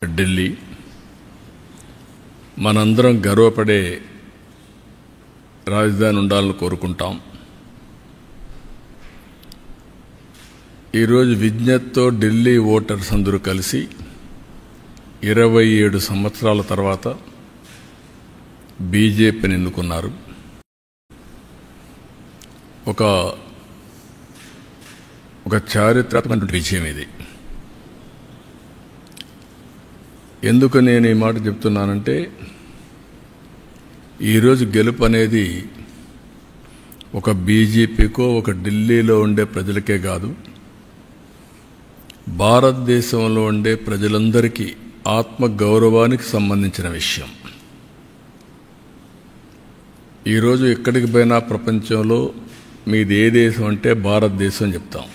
ఢిల్లీ మనందరం గర్వపడే రాజధాని ఉండాలని కోరుకుంటాం. ఈరోజు విజ్ఞతతో ఢిల్లీ ఓటర్స్ అందరూ కలిసి 27 సంవత్సరాల తర్వాత బీజేపీని ఎన్నుకున్నారు. ఒక చారిత్రాత్మక విజయం ఇది. ఎందుకు నేను ఈ మాట చెప్తున్నానంటే, ఈరోజు గెలుపు అనేది ఒక బీజేపీకో ఒక ఢిల్లీలో ఉండే ప్రజలకే కాదు, భారతదేశంలో ఉండే ప్రజలందరికీ ఆత్మ గౌరవానికి సంబంధించిన విషయం. ఈరోజు ఎక్కడికి పోయినా ప్రపంచంలో మీది ఏ దేశం అంటే భారతదేశం చెప్తాం.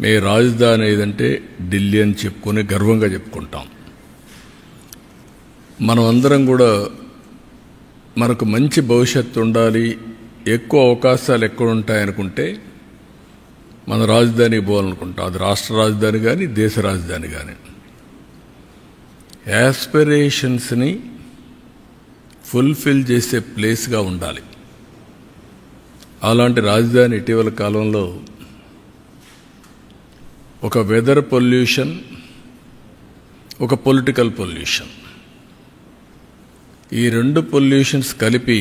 మీ రాజధాని ఏదంటే ఢిల్లీ అని చెప్పుకొని గర్వంగా చెప్పుకుంటాం. మనం అందరం కూడా మనకు మంచి భవిష్యత్తు ఉండాలి, ఎక్కువ అవకాశాలు ఎక్కడ ఉంటాయనుకుంటే మన రాజధానికి పోవాలనుకుంటాం. అది రాష్ట్ర రాజధాని కానీ దేశ రాజధాని కానీ. యాస్పిరేషన్స్ని ఫుల్ఫిల్ చేసే ప్లేస్గా ఉండాలి. అలాంటి రాజధాని ఇటీవల కాలంలో ఒక వెదర్ పొల్యూషన్, ఒక పొలిటికల్ పొల్యూషన్, ఈ రెండు పొల్యూషన్స్ కలిపి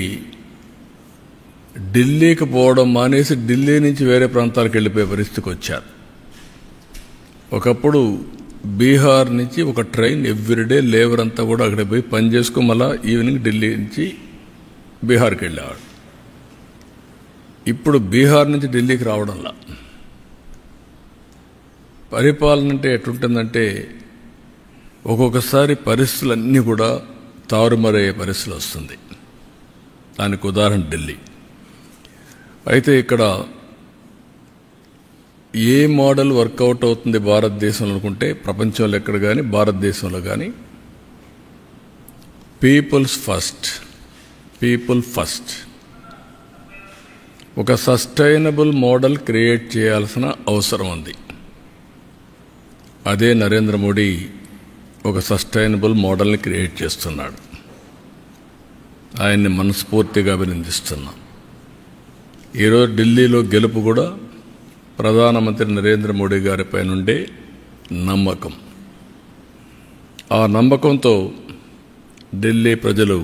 ఢిల్లీకి పోవడం మానేసి ఢిల్లీ నుంచి వేరే ప్రాంతాలకు వెళ్ళిపోయే పరిస్థితికి వచ్చారు. ఒకప్పుడు బీహార్ నుంచి ఒక ట్రైన్ ఎవ్రీడే లేబర్ అంతా కూడా అక్కడ పోయి పని చేసుకుని మళ్ళా ఈవినింగ్ ఢిల్లీ నుంచి బీహార్కి వెళ్ళేవాడు. ఇప్పుడు బీహార్ నుంచి ఢిల్లీకి రావడంలా పరిపాలన అంటే ఎట్లుంటుందంటే, ఒక్కొక్కసారి పరిస్థితులన్నీ కూడా తారుమారయ్యే పరిస్థితులు వస్తుంది. దానికి ఉదాహరణ ఢిల్లీ. అయితే ఇక్కడ ఏ మోడల్ వర్కౌట్ అవుతుంది భారతదేశంలో అనుకుంటే, ప్రపంచంలో ఎక్కడ కానీ భారతదేశంలో కానీ పీపుల్స్ ఫస్ట్, పీపుల్ ఫస్ట్. ఒక సస్టైనబుల్ మోడల్ క్రియేట్ చేయాల్సిన అవసరం ఉంది. అదే నరేంద్ర మోడీ ఒక సస్టైనబుల్ మోడల్ని క్రియేట్ చేస్తున్నాడు. ఆయన్ని మనస్ఫూర్తిగా అభినందిస్తున్నాం. ఈరోజు ఢిల్లీలో గెలుపు కూడా ప్రధానమంత్రి నరేంద్ర మోడీ గారిపై నుండే నమ్మకం. ఆ నమ్మకంతో ఢిల్లీ ప్రజలు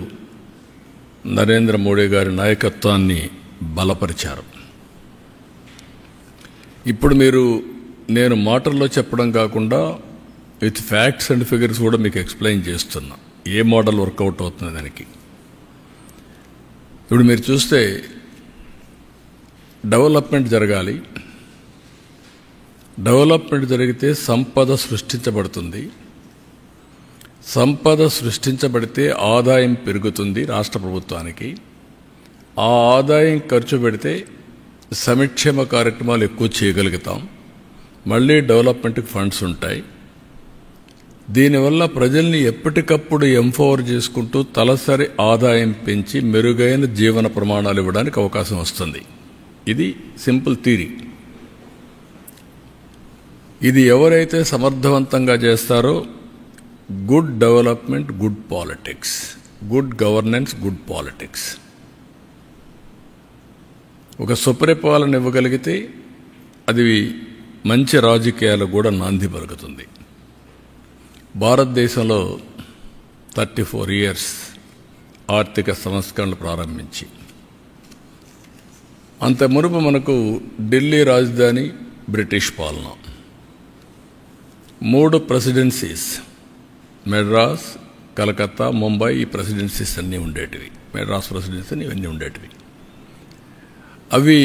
నరేంద్ర మోడీ గారి నాయకత్వాన్ని బలపరిచారు. ఇప్పుడు నేను మాటల్లో చెప్పడం కాకుండా విత్ ఫ్యాక్ట్స్ అండ్ ఫిగర్స్ కూడా మీకు ఎక్స్ప్లెయిన్ చేస్తున్నా ఏ మోడల్ వర్కౌట్ అవుతుంది దానికి. ఇప్పుడు మీరు చూస్తే డెవలప్మెంట్ జరగాలి. డెవలప్మెంట్ జరిగితే సంపద సృష్టించబడుతుంది. సంపద సృష్టించబడితే ఆదాయం పెరుగుతుంది రాష్ట్ర ప్రభుత్వానికి. ఆ ఆదాయం ఖర్చు పెడితే సంక్షేమ కార్యక్రమాలు ఎక్కువ చేయగలుగుతాం. మళ్ళీ డెవలప్మెంట్కి ఫండ్స్ ఉంటాయి. దీనివల్ల ప్రజల్ని ఎప్పటికప్పుడు ఎంపవర్ చేసుకుంటూ తలసరి ఆదాయం పెంచి మెరుగైన జీవన ప్రమాణాలు ఇవ్వడానికి అవకాశం వస్తుంది. ఇది సింపుల్ థియరీ. ఇది ఎవరైతే సమర్థవంతంగా చేస్తారో good development, good politics, good governance, good politics, ఒక సుపరిపాలన ఇవ్వగలిగితే అది మంచి రాజకీయాలకు కూడా నాంది పలుకుతుంది. భారతదేశంలో 34 years ఆర్థిక సంస్కరణలు ప్రారంభించి, అంత మునుపు మనకు ఢిల్లీ రాజధాని బ్రిటిష్ పాలన, 3 ప్రెసిడెన్సీస్, మెడ్రాస్, కలకత్తా, ముంబై, ఈ ప్రెసిడెన్సీస్ అన్నీ ఉండేటివి. మెడ్రాస్ ప్రెసిడెన్సీ ఇవన్నీ ఉండేటివి. అవి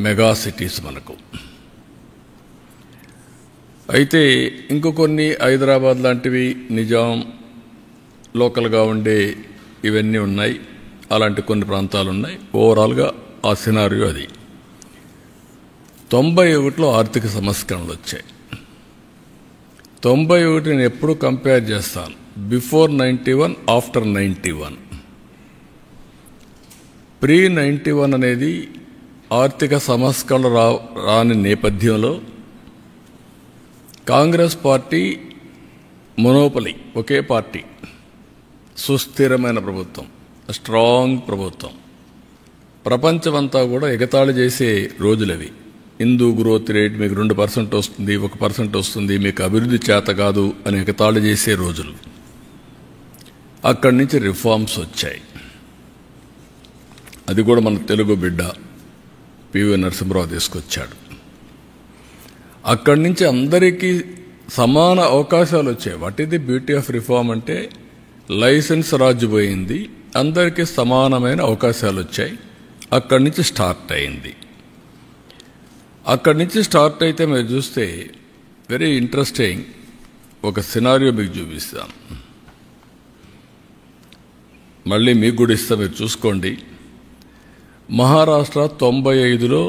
మెగా సిటీస్ మనకు. అయితే ఇంకో కొన్ని హైదరాబాద్ లాంటివి, నిజాం లోకల్గా ఉండే ఇవన్నీ ఉన్నాయి. అలాంటి కొన్ని ప్రాంతాలు ఉన్నాయి. ఓవరాల్గా ఆ సినారియో అది. 91లో ఆర్థిక సంస్కరణలు వచ్చాయి. 91 నేను ఎప్పుడు కంపేర్ చేస్తాను, బిఫోర్ 91, ఆఫ్టర్ 91. ప్రీ 91 అనేది ఆర్థిక సంస్కరణలు రాని నేపథ్యంలో కాంగ్రెస్ పార్టీ మొనోపలి, ఒకే పార్టీ, సుస్థిరమైన ప్రభుత్వం, స్ట్రాంగ్ ప్రభుత్వం. ప్రపంచమంతా కూడా ఎగతాళి చేసే రోజులవి. హిందూ గ్రోత్ రేట్ మీకు 2% వస్తుంది, 1% వస్తుంది, మీకు అభివృద్ధి చేత కాదు అని ఎగతాళి చేసే రోజులు. అక్కడి నుంచి రిఫార్మ్స్ వచ్చాయి. అది కూడా మన తెలుగు బిడ్డ పివి నరసింహరావు తీసుకొచ్చాడు. అక్కడి నుంచి అందరికీ సమాన అవకాశాలు వచ్చాయి. What is the beauty of reform అంటే లైసెన్స్ రాజు పోయింది, అందరికీ సమానమైన అవకాశాలు వచ్చాయి. అక్కడి నుంచి స్టార్ట్ అయింది. అక్కడి నుంచి స్టార్ట్ అయితే మీరు చూస్తే వెరీ ఇంట్రెస్టింగ్ ఒక సినారియో మీకు చూపిస్తాను. మళ్ళీ మీకు కూడా ఇస్తా, మీరు చూసుకోండి. మహారాష్ట్ర 95లో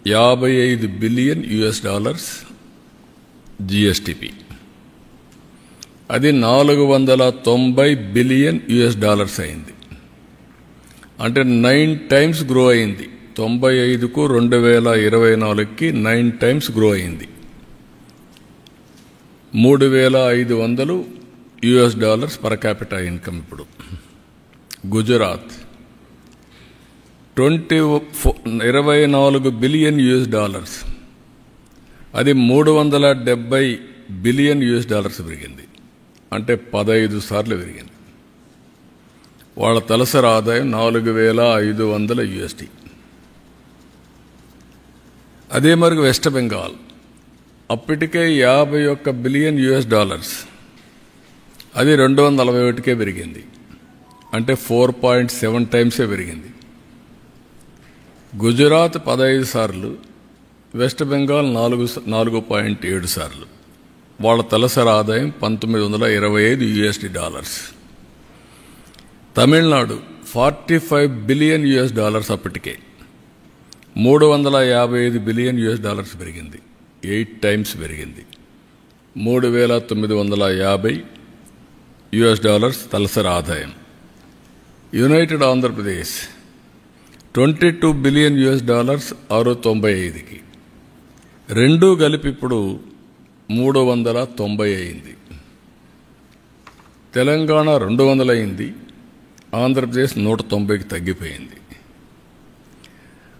$55 బిలియన్ జిఎస్టిపి, అది $490 బిలియన్ అయింది. అంటే 9 టైమ్స్ గ్రో అయింది. 95కు 2024కి 9 టైమ్స్ గ్రో అయింది. $3,500 పర్ క్యాపిటల్ ఇన్కమ్. ఇప్పుడు గుజరాత్ 24 బిలియన్ అది $370 బిలియన్ పెరిగింది. అంటే 15 సార్లు పెరిగింది. వాళ్ళ తలసరి ఆదాయం $4,500. అదే మరి వెస్ట్ బెంగాల్ అప్పటికే $51 బిలియన్, అది 241కే పెరిగింది. అంటే 4.7 టైమ్సే పెరిగింది. గుజరాత్ 15 సార్లు, వెస్ట్ బెంగాల్ 4.7 సార్లు. వాళ్ళ తలసరి ఆదాయం $1,925. తమిళనాడు $45 బిలియన్ అప్పటికే, $355 బిలియన్ పెరిగింది. 8 టైమ్స్ పెరిగింది. $3,950 తలసరి ఆదాయం. యునైటెడ్ ఆంధ్రప్రదేశ్ $22 బిలియన్ 695కి, రెండూ కలిపి ఇప్పుడు 390 అయింది. తెలంగాణ 200 అయింది, ఆంధ్రప్రదేశ్ 190కి తగ్గిపోయింది.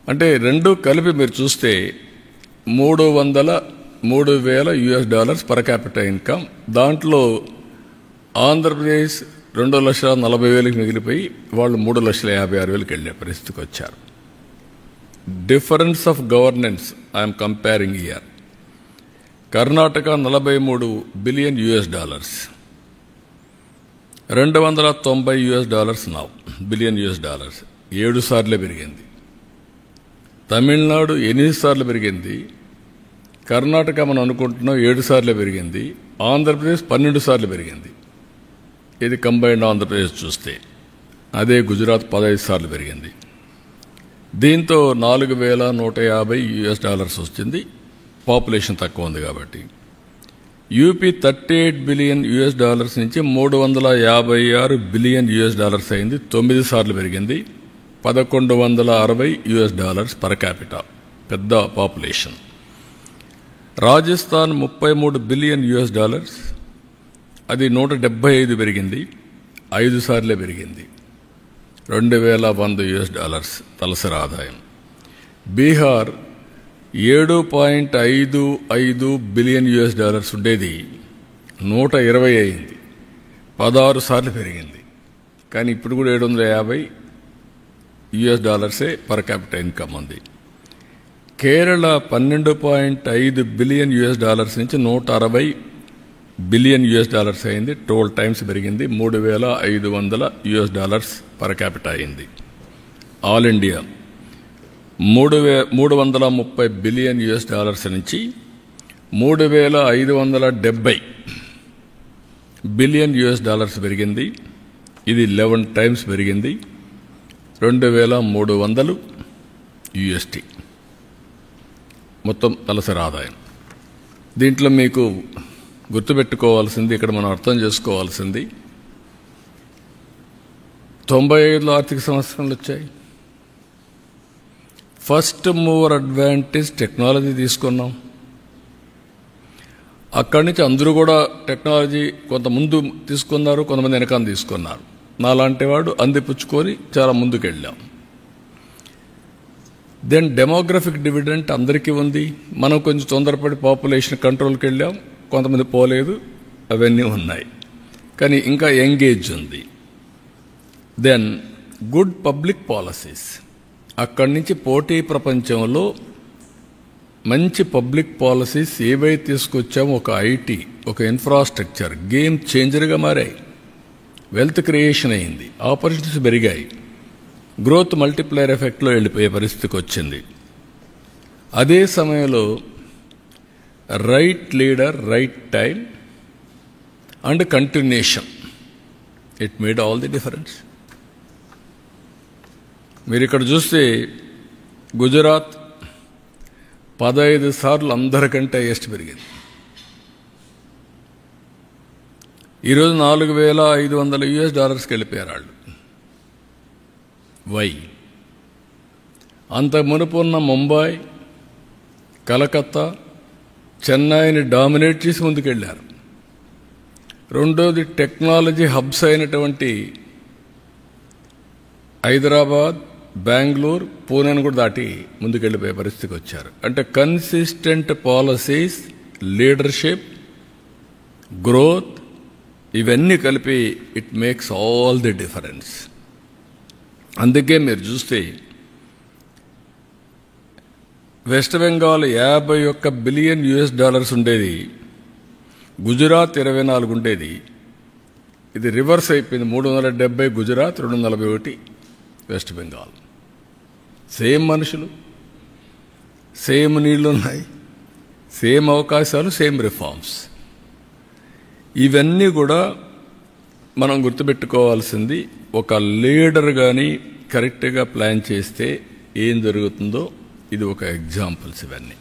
అంటే రెండూ కలిపి మీరు చూస్తే $3,000 పర్ క్యాపిటల్ ఇన్కమ్. దాంట్లో ఆంధ్రప్రదేశ్ 2,40,000కి మిగిలిపోయి వాళ్ళు 3,56,000కి వెళ్ళే పరిస్థితికి వచ్చారు. Difference of governance I'm comparing year. Karnataka $43 billion $290 now billion 7 సార్లే పెరిగింది. తమిళనాడు 8 సార్లు పెరిగింది. కర్ణాటక మనం అనుకుంటున్నాం 7 సార్లే పెరిగింది. ఆంధ్రప్రదేశ్ 12 సార్లు పెరిగింది. ఇది కంబైన్డ్ ఆంధ్రప్రదేశ్ చూస్తే. అదే గుజరాత్ 15 సార్లు పెరిగింది. దీంతో $4,150 వచ్చింది. పాపులేషన్ తక్కువ ఉంది కాబట్టి. యూపీ $38 బిలియన్ నుంచి $356 బిలియన్ అయింది. 9 సార్లు పెరిగింది. $1,160 పర్ క్యాపిటల్, పెద్ద పాపులేషన్. రాజస్థాన్ $33 బిలియన్ అది 175 పెరిగింది. 5 సార్లే పెరిగింది. $2,100 తలసరి ఆదాయం. బీహార్ $7.55 బిలియన్ ఉండేది 120 అయింది. 16 సార్లు పెరిగింది. కానీ ఇప్పుడు కూడా $750 పర్ క్యాపిటల్ ఇన్కమ్ ఉంది. కేరళ $12.5 బిలియన్ నుంచి $160 బిలియన్ అయింది. 12 టైమ్స్ పెరిగింది. $3,500 పర్ క్యాపిటల్ అయింది. ఆల్ ఇండియా $330 బిలియన్ నుంచి $3,570 బిలియన్ పెరిగింది. ఇది 11 టైమ్స్ పెరిగింది. 2,300 మొత్తం తలసరి ఆదాయం. దీంట్లో మీకు గుర్తుపెట్టుకోవాల్సింది, ఇక్కడ మనం అర్థం చేసుకోవాల్సింది, 95లో ఆర్థిక సంస్కరణలు వచ్చాయి. ఫస్ట్ మూవర్ అడ్వాంటేజ్ టెక్నాలజీ తీసుకున్నాం. అక్కడి నుంచి అందరూ కూడా టెక్నాలజీ కొంత ముందు తీసుకున్నారు, కొంతమంది వెనకాల తీసుకున్నారు. నాలాంటి వాడు అందిపుచ్చుకొని చాలా ముందుకెళ్ళాం. దెన్ డెమోగ్రఫిక్ డివిడెంట్ అందరికీ ఉంది. మనం కొంచెం తొందరపడి పాపులేషన్ కంట్రోల్కి వెళ్ళాం, కొంతమంది పోలేదు, అవన్నీ ఉన్నాయి. కానీ ఇంకా ఎంగేజ్ ఉంది. దెన్ గుడ్ పబ్లిక్ పాలసీస్, అక్కడి నుంచి పోటీ ప్రపంచంలో మంచి పబ్లిక్ పాలసీస్ ఏవైతే తీసుకొచ్చామో, ఒక ఐటీ, ఒక ఇన్ఫ్రాస్ట్రక్చర్ గేమ్ చేంజర్గా మారాయి. వెల్త్ క్రియేషన్ అయింది, ఆపర్చునిటీస్ పెరిగాయి, గ్రోత్ మల్టిప్లైర్ ఎఫెక్ట్లో వెళ్ళిపోయే పరిస్థితికి వచ్చింది. అదే సమయంలో right leader, right time and continuation, it made all the difference. మీరు ఇక్కడ చూస్తే గుజరాత్ 15 సార్లు అందరికంటే హైయెస్ట్ పెరిగింది. ఈరోజు $4,500 వెళ్ళిపోయారు వాళ్ళు. వై? అంత మునుపున్న ముంబై, కలకత్తా, చెన్నైని డామినేట్ చేసి ముందుకెళ్ళారు. రెండోది టెక్నాలజీ హబ్స్ అయినటువంటి హైదరాబాద్, బెంగళూరు, పూణేను కూడా దాటి ముందుకెళ్ళిపోయే పరిస్థితికి వచ్చారు. అంటే కన్సిస్టెంట్ పాలసీస్, లీడర్షిప్, గ్రోత్, ఇవన్నీ కలిపి it makes all the difference. అందుకే మీరు చూస్తే వెస్ట్ బెంగాల్ $51 బిలియన్ ఉండేది, గుజరాత్ 24 ఉండేది. ఇది రివర్స్ అయిపోయింది. 370 గుజరాత్, 241 వెస్ట్ బెంగాల్. సేమ్ మనుషులు, సేమ్ నీళ్లు ఉన్నాయి, సేమ్ అవకాశాలు, సేమ్ రిఫార్మ్స్. ఇవన్నీ కూడా మనం గుర్తుపెట్టుకోవాల్సింది. ఒక లీడర్ కానీ కరెక్ట్గా ప్లాన్ చేస్తే ఏం జరుగుతుందో ఇది ఒక ఎగ్జాంపుల్స్. ఇవన్నీ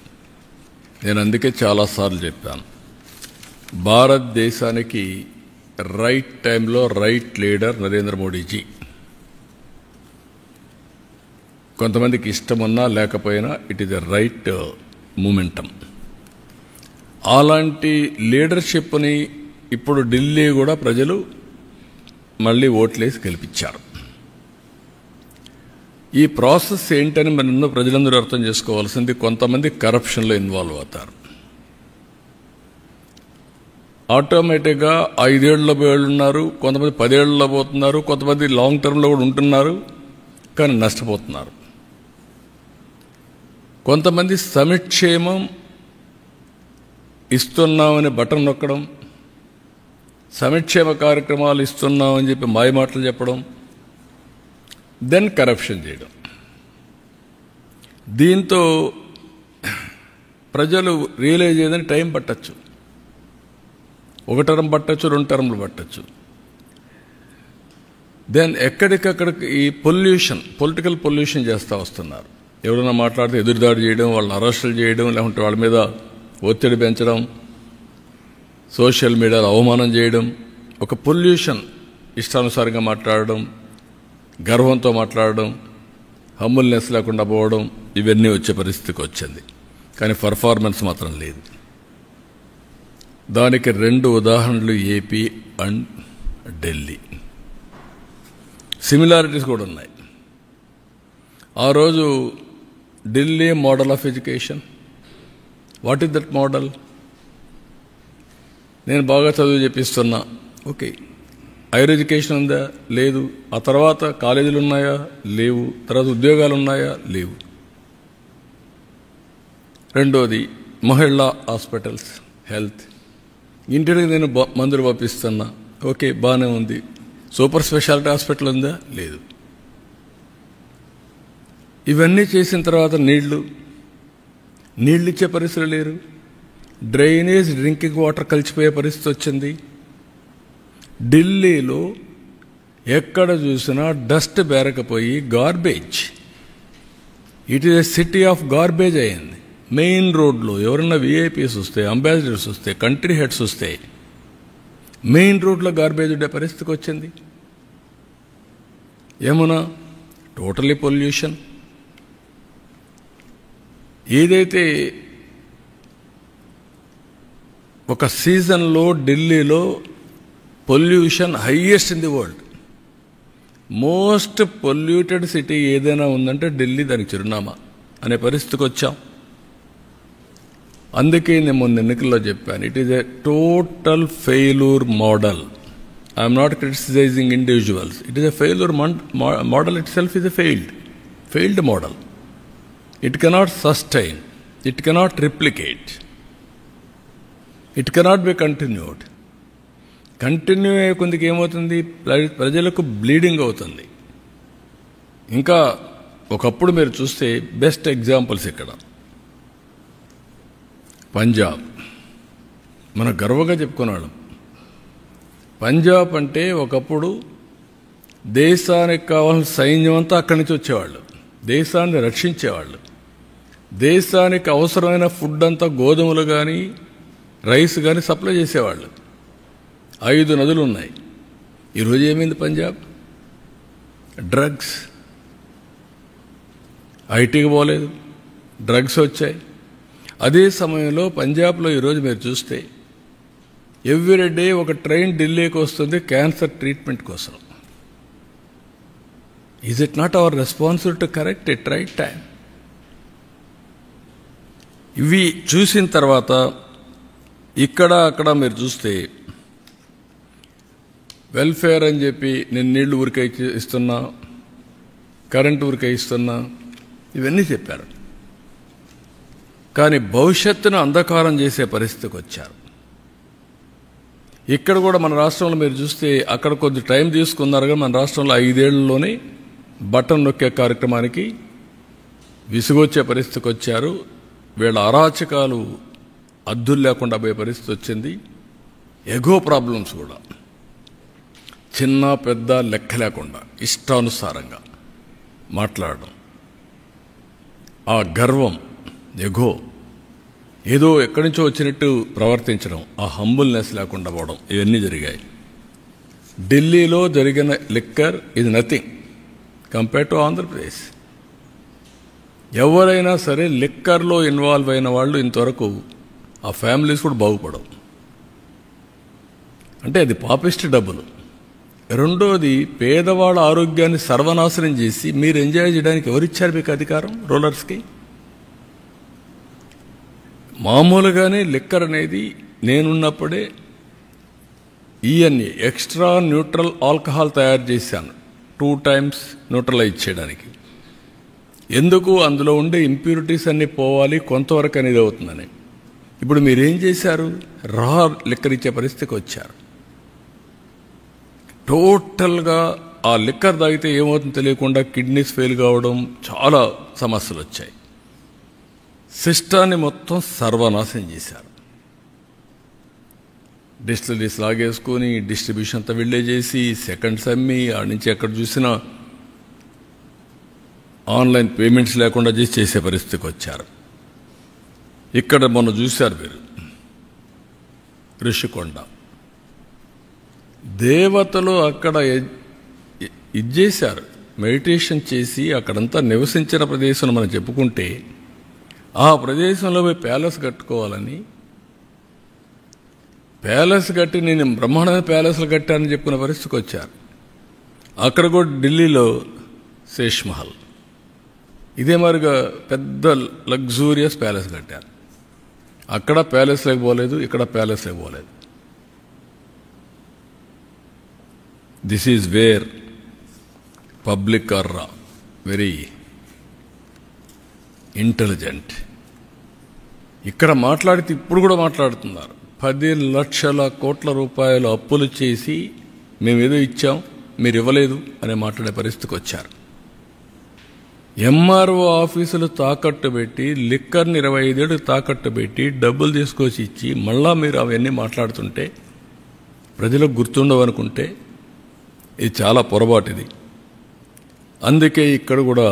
నేను అందుకే చాలాసార్లు చెప్పాను, భారతదేశానికి రైట్ టైంలో రైట్ లీడర్ నరేంద్ర మోడీజీ. కొంతమందికి ఇష్టమున్నా లేకపోయినా it is the right momentum. అలాంటి లీడర్షిప్ని ఇప్పుడు ఢిల్లీ కూడా ప్రజలు మళ్ళీ ఓట్లేసి గెలిపించారు. ఈ ప్రాసెస్ ఏంటని మన ప్రజలందరూ అర్థం చేసుకోవాల్సింది. కొంతమంది కరప్షన్లో ఇన్వాల్వ్ అవుతారు. ఆటోమేటిక్గా 5 ఏళ్లలో ఉన్నారు, కొంతమంది 10 ఏళ్లలో పోతున్నారు, కొంతమంది లాంగ్ టర్మ్లో కూడా ఉంటున్నారు, కానీ నష్టపోతున్నారు. కొంతమంది సంక్షేమం ఇస్తున్నామని బటన్ నొక్కడం, సంక్షేమ కార్యక్రమాలు ఇస్తున్నామని చెప్పి మాయమాటలు చెప్పడం, దెన్ కరప్షన్ చేయడం. దీంతో ప్రజలు రియలైజ్ అయ్యేదని టైం పట్టచ్చు. 1 టర్మ్ పట్టచ్చు, 2 టర్మ్లు పట్టచ్చు. దెన్ ఎక్కడికక్కడికి ఈ పొలిటికల్ పొల్యూషన్ చేస్తూ వస్తున్నారు. ఎవరైనా మాట్లాడితే ఎదురుదాడి చేయడం, వాళ్ళని అరెస్టులు చేయడం, లేకుంటే వాళ్ళ మీద ఒత్తిడి పెంచడం, సోషల్ మీడియాలో అవమానం చేయడం, ఒక పొల్యూషన్. ఇష్టానుసారంగా మాట్లాడడం, గర్వంతో మాట్లాడడం, హంబుల్నెస్ లేకుండా పోవడం, ఇవన్నీ వచ్చే పరిస్థితికి వచ్చింది. కానీ పర్ఫార్మెన్స్ మాత్రం లేదు. దానికి 2 ఉదాహరణలు ఏపీ అండ్ ఢిల్లీ. సిమిలారిటీస్ కూడా ఉన్నాయి. ఆ రోజు Delhi model of education, what is that model? నేను బాగా చదువు చెప్పిస్తున్నా, ఓకే. హైయర్ ఎడ్యుకేషన్ ఉందా? లేదు. ఆ తర్వాత కాలేజీలు ఉన్నాయా? లేవు. తర్వాత ఉద్యోగాలు ఉన్నాయా? లేవు. రెండోది మహిళా హాస్పిటల్స్, హెల్త్. ఇంటికి నేను మందులు పంపిస్తున్నా, ఓకే, బాగానే ఉంది. సూపర్ స్పెషాలిటీ హాస్పిటల్ ఉందా? లేదు. ఇవన్నీ చేసిన తర్వాత నీళ్లు ఇచ్చే పరిస్థితులు లేరు. డ్రైనేజ్, డ్రింకింగ్ వాటర్ కలిసిపోయే పరిస్థితి వచ్చింది. ఢిల్లీలో ఎక్కడ చూసినా డస్ట్ బేరకపోయి garbage. It is a city of garbage అయింది. మెయిన్ రోడ్లో ఎవరన్నా విఐపీస్ వస్తే, అంబాసిడర్స్ వస్తే, కంట్రీ హెడ్స్ వస్తే మెయిన్ రోడ్లో గార్బేజ్ ఉండే పరిస్థితికి వచ్చింది. ఏమన్నా టోటలీ పొల్యూషన్. ఏదైతే ఒక సీజన్లో ఢిల్లీలో pollution highest in the world. Most polluted city ఏదైనా ఉందంటే ఢిల్లీ దానికి చిరునామా అనే పరిస్థితికి వచ్చాం. అందుకే నేను మొన్న ఎన్నికల్లో చెప్పాను, it is a total failure model. I'm not criticising individuals. It is a failure model itself is a failed model. It cannot sustain, it cannot replicate, it cannot be continued. Continue అయ్యే కొందికి ఏమవుతుంది, ప్రజలకు bleeding అవుతుంది. ఇంకా ఒకప్పుడు మీరు చూస్తే best examples ఇక్కడ పంజాబ్, మనం గర్వంగా చెప్పుకున్నాడు. పంజాబ్ అంటే ఒకప్పుడు దేశానికి కావాల్సిన సైన్యం అంతా అక్కడి నుంచి వచ్చేవాళ్ళు, దేశాన్ని రక్షించేవాళ్ళు. దేశానికి అవసరమైన ఫుడ్ అంతా గోధుమలు కానీ రైస్ కానీ సప్లై చేసేవాళ్ళు. 5 నదులు ఉన్నాయి. ఈరోజు ఏమైంది పంజాబ్? డ్రగ్స్. ఐటీకి పోలేదు, డ్రగ్స్ వచ్చాయి. అదే సమయంలో పంజాబ్లో ఈరోజు మీరు చూస్తే ఎవ్రీ డే ఒక ట్రైన్ ఢిల్లీకి వస్తుంది క్యాన్సర్ ట్రీట్మెంట్ కోసం. Is it not our responsibility to correct it right time? ఇవి చూసిన తర్వాత ఇక్కడ అక్కడ మీరు చూస్తే వెల్ఫేర్ అని చెప్పి నేను నీళ్లు ఊరికే ఇస్తున్నా, కరెంటు ఊరికే ఇస్తున్నా, ఇవన్నీ చెప్పారు. కానీ భవిష్యత్తును అంధకారం చేసే పరిస్థితికి వచ్చారు. ఇక్కడ కూడా మన రాష్ట్రంలో మీరు చూస్తే అక్కడ కొద్ది టైం తీసుకున్నారు, కానీ మన రాష్ట్రంలో 5 ఏళ్లలోనే బటన్ నొక్కే కార్యక్రమానికి విసుగొచ్చే పరిస్థితికి వచ్చారు. వీళ్ళ అరాచకాలు అద్దులు లేకుండా పోయే పరిస్థితి వచ్చింది. ఎగో ప్రాబ్లమ్స్ కూడా చిన్న పెద్ద లెక్క లేకుండా ఇష్టానుసారంగా మాట్లాడడం, ఆ గర్వం, ఎగో, ఏదో ఎక్కడి నుంచో వచ్చినట్టు ప్రవర్తించడం, ఆ హంబుల్నెస్ లేకుండా పోవడం, ఇవన్నీ జరిగాయి. ఢిల్లీలో జరిగిన లిక్కర్ ఇది నథింగ్ కంపేర్ టు ఆంధ్రప్రదేశ్. ఎవరైనా సరే లిక్కర్లో ఇన్వాల్వ్ అయిన వాళ్ళు ఇంతవరకు ఆ ఫ్యామిలీస్ కూడా బాగుపడవు. అంటే అది పాపిస్ట్ డబ్బులు. రెండోది, పేదవాళ్ళ ఆరోగ్యాన్ని సర్వనాశనం చేసి మీరు ఎంజాయ్ చేయడానికి ఎవరిచ్చారు మీకు అధికారం? రూలర్స్కి. మామూలుగానే లిక్కర్ అనేది నేనున్నప్పుడే ఈఎన్ఏ ఎక్స్ట్రా న్యూట్రల్ ఆల్కహాల్ తయారు చేశాను 2 times న్యూట్రలైజ్ చేయడానికి. ఎందుకు? అందులో ఉండే ఇంప్యూరిటీస్ అన్నీ పోవాలి, కొంతవరకు అనేది అవుతుందని. ఇప్పుడు మీరేం చేశారు? రా లిక్కర్ ఇచ్చే పరిస్థితికి వచ్చారు. టోటల్గా ఆ లిక్కర్ తాగితే ఏమవుతుందో తెలియకుండా కిడ్నీస్ ఫెయిల్ కావడం, చాలా సమస్యలు వచ్చాయి. సిస్టాన్ని మొత్తం సర్వనాశనం చేశారు. డిస్టిలరీస్ లాగేసుకొని డిస్ట్రిబ్యూషన్ అంతా వెళ్ళే చేసి సెకండ్స్ అమ్మి ఆడి నుంచి ఎక్కడ చూసినా ఆన్లైన్ పేమెంట్స్ లేకుండా చేసే పరిస్థితికి వచ్చారు. ఇక్కడ మొన్న చూశారు మీరు ఋషికొండ, దేవతలు అక్కడ ఇది చేశారు, మెడిటేషన్ చేసి అక్కడంతా నివసించిన ప్రదేశం మనం చెప్పుకుంటే ఆ ప్రదేశంలో పోయి ప్యాలెస్ కట్టుకోవాలని, ప్యాలెస్ కట్టి నేను బ్రహ్మాండమైన ప్యాలెస్లు కట్టానని చెప్పుకునే పరిస్థితికి వచ్చారు. అక్కడ కూడా ఢిల్లీలో శేష్ మహల్ ఇదే మరిగా పెద్ద లగ్జూరియస్ ప్యాలెస్ కట్టారు. అక్కడ ప్యాలెస్ లేకపోలేదు, ఇక్కడ ప్యాలెస్ లేకపోలేదు. This is where public are very intelligent. ఇక్కడ మాట్లాడితే ఇప్పుడు కూడా మాట్లాడుతున్నారు. 10 లక్షల కోట్ల రూపాయలు అప్పులు చేసి మేమేదో ఇచ్చాం మీరు ఇవ్వలేదు అనే మాట్లాడే పరిస్థితికి వచ్చారు. ఎంఆర్ఓ ఆఫీసులు తాకట్టు పెట్టి లిక్కర్ని 25 ఏళ్ళు తాకట్టు పెట్టి డబ్బులు తీసుకొచ్చి ఇచ్చి మళ్ళా మీరు అవన్నీ మాట్లాడుతుంటే ప్రజలకు గుర్తుండవనుకుంటే ఇది చాలా పొరపాటు. ఇది అందుకే ఇక్కడ కూడా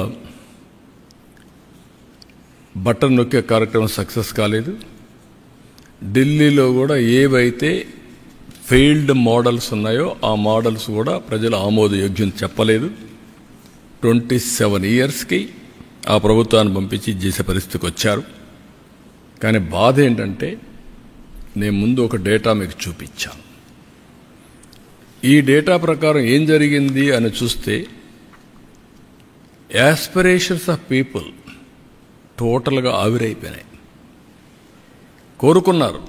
బటన్ నొక్కే కార్యక్రమం సక్సెస్ కాలేదు. ఢిల్లీలో కూడా ఏవైతే ఫెయిల్డ్ మోడల్స్ ఉన్నాయో ఆ మోడల్స్ కూడా ప్రజలు ఆమోదయోగ్యం చెప్పలేదు. 27 yearsకి ఆ ప్రభుత్వాన్ని పంపించి చేసే పరిస్థితికి వచ్చారు. కానీ బాధ ఏంటంటే నేను ముందు ఒక డేటా మీకు చూపించాను. ఈ డేటా ప్రకారం ఏం జరిగింది అని చూస్తే యాస్పిరేషన్స్ ఆఫ్ పీపుల్ టోటల్గా ఆవిరైపోయినాయి. కోరుకున్నారు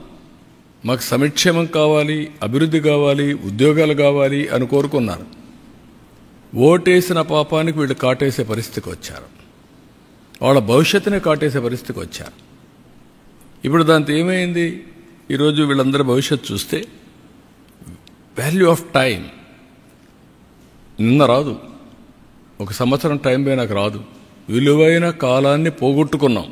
మాకు సంక్షేమం కావాలి, అభివృద్ధి కావాలి, ఉద్యోగాలు కావాలి అని కోరుకున్నారు. ఓటేసిన పాపానికి వీళ్ళు కాటేసే పరిస్థితికి వచ్చారు. వాళ్ళ భవిష్యత్తునే కాటేసే పరిస్థితికి వచ్చారు. ఇప్పుడు దాంతో ఏమైంది? ఈరోజు వీళ్ళందరి భవిష్యత్తు చూస్తే వాల్యూ ఆఫ్ టైం నిన్న రాదు, ఒక సంవత్సరం టైం పోయినాక రాదు. విలువైన కాలాన్ని పోగొట్టుకున్నాం.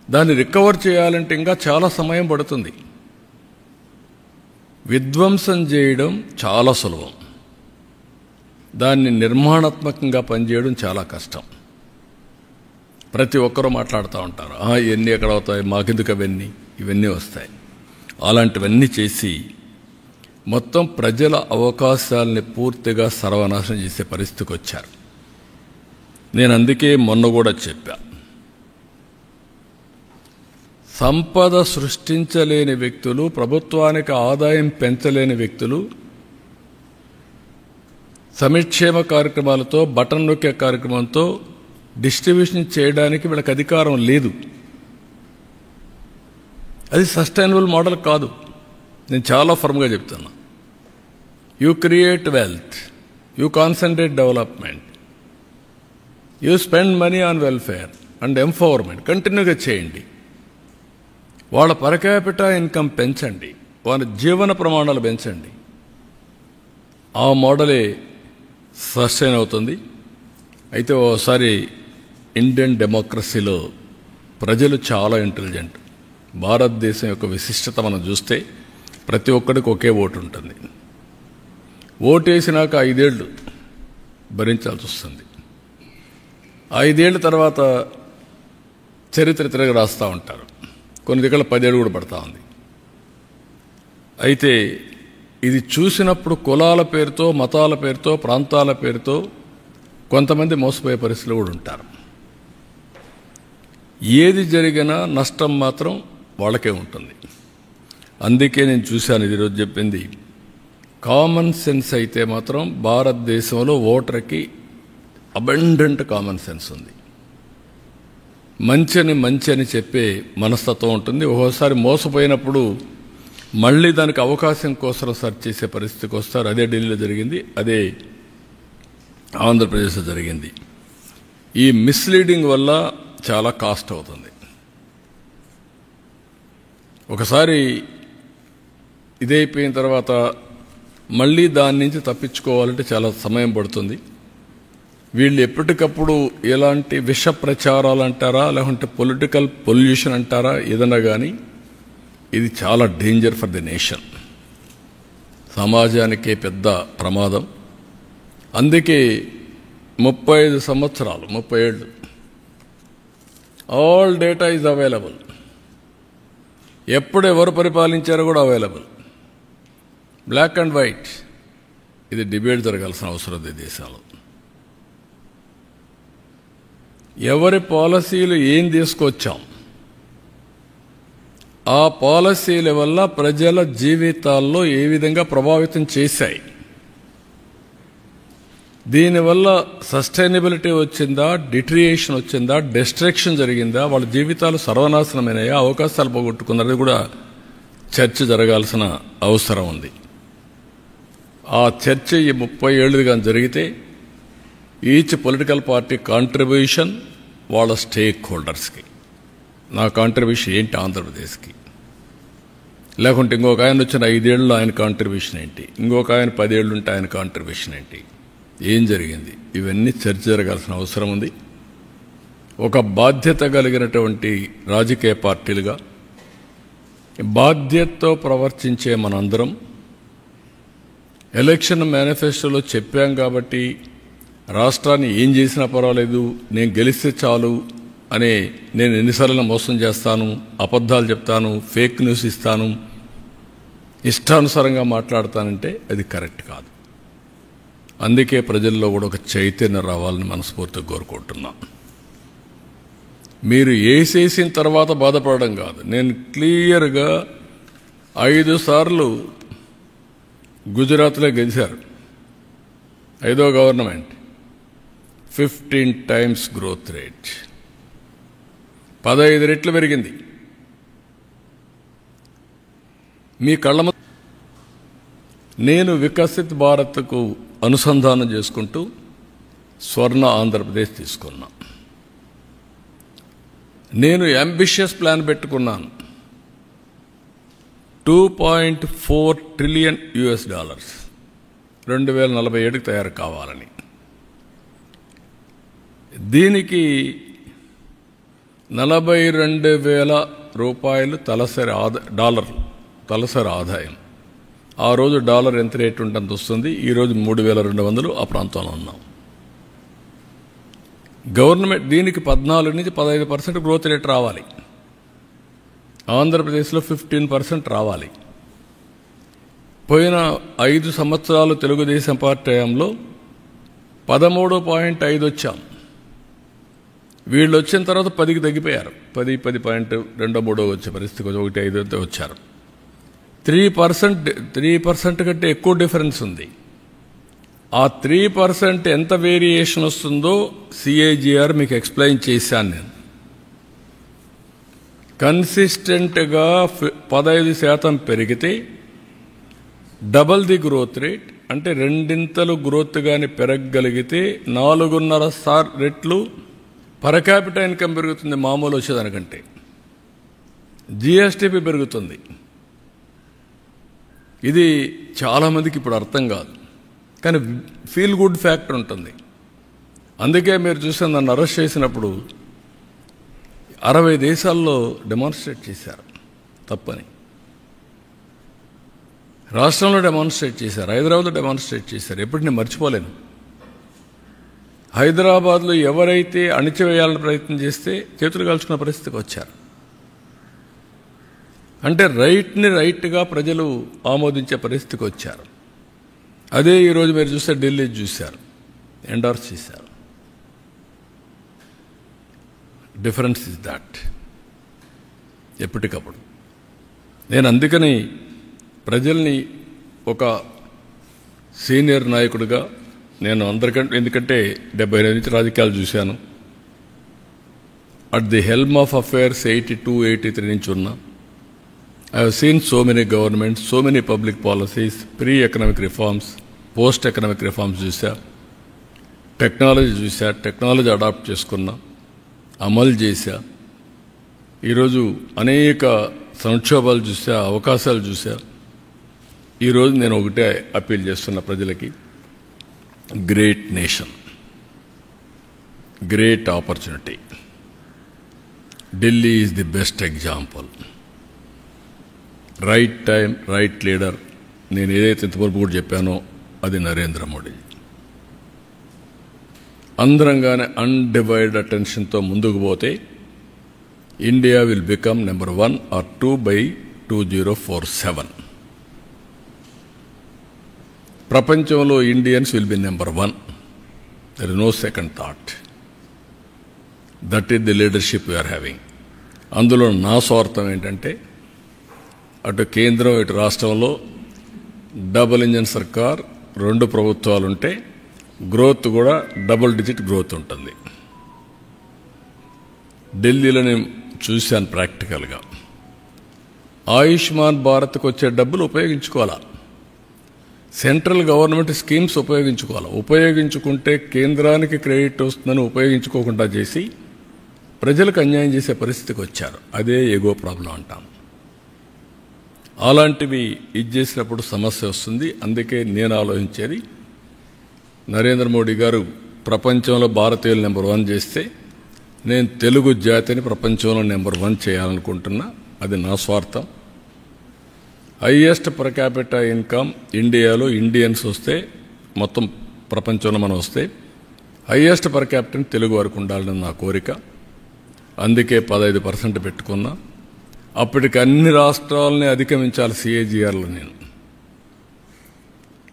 దాన్ని రికవర్ చేయాలంటే ఇంకా చాలా సమయం పడుతుంది. విధ్వంసం చేయడం చాలా సులభం, దాన్ని నిర్మాణాత్మకంగా పనిచేయడం చాలా కష్టం. ప్రతి ఒక్కరూ మాట్లాడుతూ ఉంటారు, ఇవన్నీ ఎక్కడ అవుతాయి, మాకెందుకు అవన్నీ, ఇవన్నీ వస్తాయి. అలాంటివన్నీ చేసి మొత్తం ప్రజల అవకాశాలని పూర్తిగా సర్వనాశనం చేసే పరిస్థితికి వచ్చారు. నేను అందుకే మొన్న కూడా చెప్పా, సంపద సృష్టించలేని వ్యక్తులు, ప్రభుత్వానికి ఆదాయం పెంచలేని వ్యక్తులు సంక్షేమ కార్యక్రమాలతో, బటన్ నొక్కే కార్యక్రమంతో డిస్ట్రిబ్యూషన్ చేయడానికి వీళ్ళకి అధికారం లేదు. అది సస్టైనబుల్ మోడల్ కాదు. నేను చాలా ఫర్మ్గా చెప్తున్నా. You create wealth, you concentrate development, you spend money on welfare and empowerment కంటిన్యూగా చేయండి. వాళ్ళ పర్ క్యాపిటా ఇన్కమ్ పెంచండి, వాళ్ళ జీవన ప్రమాణాలు పెంచండి. ఆ మోడలే సస్టైన్ అవుతుంది. అయితే ఓసారి ఇండియన్ డెమోక్రసీలో ప్రజలు చాలా ఇంటెలిజెంట్. భారతదేశం యొక్క విశిష్టత మనం చూస్తే ప్రతి ఒక్కడికి ఒకే ఓటు ఉంటుంది. ఓటేసినాక 5 ఏళ్ళు భరించాల్సి వస్తుంది. 5 ఏళ్ళ తర్వాత చరిత్ర తిరగ రాస్తూ ఉంటారు. కొన్ని దగ్గర 10 ఏళ్ళు కూడా పడతా ఉంది. అయితే ఇది చూసినప్పుడు కులాల పేరుతో, మతాల పేరుతో, ప్రాంతాల పేరుతో కొంతమంది మోసపోయే పరిస్థితులు కూడా ఉంటారు. ఏది జరిగినా నష్టం మాత్రం వాళ్ళకే ఉంటుంది. అందుకే నేను చూశాను, ఈరోజు చెప్పింది కామన్ సెన్స్ అయితే మాత్రం భారతదేశంలో ఓటర్కి అబండెంట్ కామన్ సెన్స్ ఉంది. మంచి అని చెప్పే మనస్తత్వం ఉంటుంది. ఒక్కోసారి మోసపోయినప్పుడు మళ్ళీ దానికి అవకాశం కోసం సెర్చ్ చేసే పరిస్థితికి వస్తారు. అదే ఢిల్లీలో జరిగింది, అదే ఆంధ్రప్రదేశ్లో జరిగింది. ఈ మిస్లీడింగ్ వల్ల చాలా కాస్ట్ అవుతుంది. ఒకసారి ఇదైపోయిన తర్వాత మళ్ళీ దాని నుంచి తప్పించుకోవాలంటే చాలా సమయం పడుతుంది. వీళ్ళు ఎప్పటికప్పుడు ఎలాంటి విష ప్రచారాలు అంటారా, లేకుంటే పొలిటికల్ పొల్యూషన్ అంటారా, ఏదన్నా కానీ ఇది చాలా డేంజర్ ఫర్ ది నేషన్. సమాజానికే పెద్ద ప్రమాదం. అందుకే 35 సంవత్సరాలు, 30 ఏళ్ళు ఆల్ డేటా ఈజ్ అవైలబుల్. ఎప్పుడు ఎవరు పరిపాలించారో కూడా అవైలబుల్, బ్లాక్ అండ్ వైట్. ఇది డిబేట్ జరగాల్సిన అవసరం ఉంది దేశాల్లో. ఎవరి పాలసీలు ఏం తీసుకొచ్చాం, ఆ పాలసీల వల్ల ప్రజల జీవితాల్లో ఏ విధంగా ప్రభావితం చేశాయి, దీనివల్ల సస్టైనబిలిటీ వచ్చిందా, డిట్రియేషన్ వచ్చిందా, డిస్ట్రక్షన్ జరిగిందా, వాళ్ళ జీవితాలు సర్వనాశనమైనాయా, అవకాశాలు పోగొట్టుకున్నది కూడా చర్చ జరగాల్సిన అవసరం ఉంది. ఆ చర్చ ఈ 30 ఏళ్ళుగా జరిగితే ఈచ్ పొలిటికల్ పార్టీ కాంట్రిబ్యూషన్ వాళ్ళ స్టేక్ హోల్డర్స్కి, నా కాంట్రిబ్యూషన్ ఏంటి ఆంధ్రప్రదేశ్కి, లేకుంటే ఇంకొక ఆయన వచ్చిన 5 ఏళ్ళలో ఆయన కాంట్రిబ్యూషన్ ఏంటి, ఇంకొక ఆయన 10 ఏళ్ళు ఉంటే ఆయన కాంట్రిబ్యూషన్ ఏంటి, ఏం జరిగింది, ఇవన్నీ చర్చ జరగాల్సిన అవసరం ఉంది. ఒక బాధ్యత కలిగినటువంటి రాజకీయ పార్టీలుగా బాధ్యతతో ప్రవర్తించే మనందరం ఎలక్షన్ మేనిఫెస్టోలో చెప్పాం కాబట్టి రాష్ట్రాన్ని ఏం చేసినా పర్వాలేదు, నేను గెలిస్తే చాలు అనే, నేను ఎన్నిసార్లు మోసం చేస్తాను, అబద్ధాలు చెప్తాను, ఫేక్ న్యూస్ ఇస్తాను, ఇష్టానుసారంగా మాట్లాడతానంటే అది కరెక్ట్ కాదు. అందుకే ప్రజల్లో కూడా ఒక చైతన్యం రావాలని మనస్ఫూర్తిగా కోరుకుంటున్నాం. మీరు వేసేసిన తర్వాత బాధపడడం కాదు. నేను క్లియర్గా 5 సార్లు గుజరాత్లో గెలిచారు. 5వ గవర్నమెంట్ 15 టైమ్స్ గ్రోత్ రేట్, 15 రెట్లు పెరిగింది. మీ కళ్ళ నేను వికసిత్ భారత్కు అనుసంధానం చేసుకుంటూ స్వర్ణ ఆంధ్రప్రదేశ్ తీసుకున్నా. నేను అంబిషియస్ ప్లాన్ పెట్టుకున్నాను. $2.4 ట్రిలియన్ 2047కి తయారు కావాలని. దీనికి 42,000 రూపాయలు తలసరి ఆదాయం. ఆ రోజు డాలర్ ఎంత రేటు ఉంటుంది వస్తుంది. ఈరోజు 3,200 ఆ ప్రాంతంలో ఉన్నాం. గవర్నమెంట్ దీనికి 14 నుంచి 15% గ్రోత్ రేట్ రావాలి. ఆంధ్రప్రదేశ్లో 15% రావాలి. పోయిన 5 సంవత్సరాలు తెలుగుదేశం పార్టీ హయాంలో 13.5 వచ్చాం. వీళ్ళు వచ్చిన తర్వాత 10కి తగ్గిపోయారు. 10.2 వచ్చే పరిస్థితి 1.5 వచ్చారు. 3% కంటే ఎక్కువ డిఫరెన్స్ ఉంది. ఆ 3% ఎంత వేరియేషన్ వస్తుందో సిఏజిఆర్ మీకు ఎక్స్ప్లెయిన్ చేశాను నేను. కన్సిస్టెంట్గా 15% పెరిగితే డబల్ ది గ్రోత్ రేట్, అంటే 2 గ్రోత్ కానీ పెరగగలిగితే 4.5 రెట్లు పర్ క్యాపిటల్ ఇన్కమ్ పెరుగుతుంది. మామూలు వచ్చేదానికంటే జిఎస్టిపి పెరుగుతుంది. ఇది చాలామందికి ఇప్పుడు అర్థం కాదు, కానీ ఫీల్ గుడ్ ఫ్యాక్టర్ ఉంటుంది. అందుకే మీరు చూస్తే నన్ను అరెస్ట్ చేసినప్పుడు 60 దేశాల్లో డెమాన్స్ట్రేట్ చేశారు తప్పని. రాష్ట్రంలో డెమాన్స్ట్రేట్ చేశారు, హైదరాబాద్లో డెమాన్స్ట్రేట్ చేశారు. ఎప్పుడు నేను మర్చిపోలేను. హైదరాబాద్లో ఎవరైతే అణిచివేయాలని ప్రయత్నం చేస్తే చేతులు కాల్చుకున్న పరిస్థితికి వచ్చారు. అంటే రైట్ని రైట్గా ప్రజలు ఆమోదించే పరిస్థితికి వచ్చారు. అదే ఈరోజు మీరు చూస్తే ఢిల్లీ చూశారు, ఎండార్స్ చేశారు. Difference is that. ఎప్పటికప్పుడు నేను అందుకని ప్రజల్ని ఒక సీనియర్ నాయకుడిగా నేను అందరికంటే, ఎందుకంటే 75 నుంచి రాజకీయాలు చూశాను. At the helm of affairs 82, 83 నుంచి ఉన్నా. I have seen so many governments, so many public policies, pre-economic reforms, post-economic reforms చూసా, టెక్నాలజీ చూసా, టెక్నాలజీ అడాప్ట్ చేసుకున్నా, అమలు చేశా. ఈరోజు అనేక సంక్షోభాలు చూసా, అవకాశాలు చూసా. ఈరోజు నేను ఒకటే అప్పీల్ చేస్తున్న ప్రజలకి, great nation, great opportunity. Delhi is the best example. Right time, right leader. నేను ఏదైతే ఇంతవరకు కూడా చెప్పానో అది నరేంద్ర మోడీ. అందరంగానే అన్డివైడెడ్ అటెన్షన్తో ముందుకు పోతే India will become number 1 or 2 by 2047. ప్రపంచంలో Indians will be number 1. There is no second thought. That is the leadership we are having. అందులో నా స్వార్థం ఏంటంటే, అటు కేంద్రం ఇటు రాష్ట్రంలో డబుల్ ఇంజన్ సర్కార్, 2 ప్రభుత్వాలుంటే గ్రోత్ కూడా డబుల్ డిజిట్ గ్రోత్ ఉంటుంది. ఢిల్లీలో నేను చూశాను ప్రాక్టికల్గా. ఆయుష్మాన్ భారత్కు వచ్చే డబ్బులు ఉపయోగించుకోవాలా, సెంట్రల్ గవర్నమెంట్ స్కీమ్స్ ఉపయోగించుకోవాలి. ఉపయోగించుకుంటే కేంద్రానికి క్రెడిట్ వస్తుందని ఉపయోగించుకోకుండా చేసి ప్రజలకు అన్యాయం చేసే పరిస్థితికి వచ్చారు. అదే ఎగో ప్రాబ్లం అంటాం. అలాంటివి ఇది చేసినప్పుడు సమస్య వస్తుంది. అందుకే నేను ఆలోచించేది, నరేంద్ర మోడీ గారు ప్రపంచంలో భారతీయులు నెంబర్ 1 చేస్తే నేను తెలుగు జాతిని ప్రపంచంలో నెంబర్ 1 చేయాలనుకుంటున్నా. అది నా స్వార్థం. హైయెస్ట్ పర్ క్యాపిటల్ ఇన్కమ్ ఇండియాలో ఇండియన్స్ వస్తే, మొత్తం ప్రపంచంలో మనం వస్తే హైయెస్ట్ పర్ క్యాపిటల్ తెలుగు వరకు ఉండాలని నా కోరిక. అందుకే 15% పెట్టుకున్నా. అప్పటికి అన్ని రాష్ట్రాలని అధిగమించాలి సిఏజిఆర్లో. నేను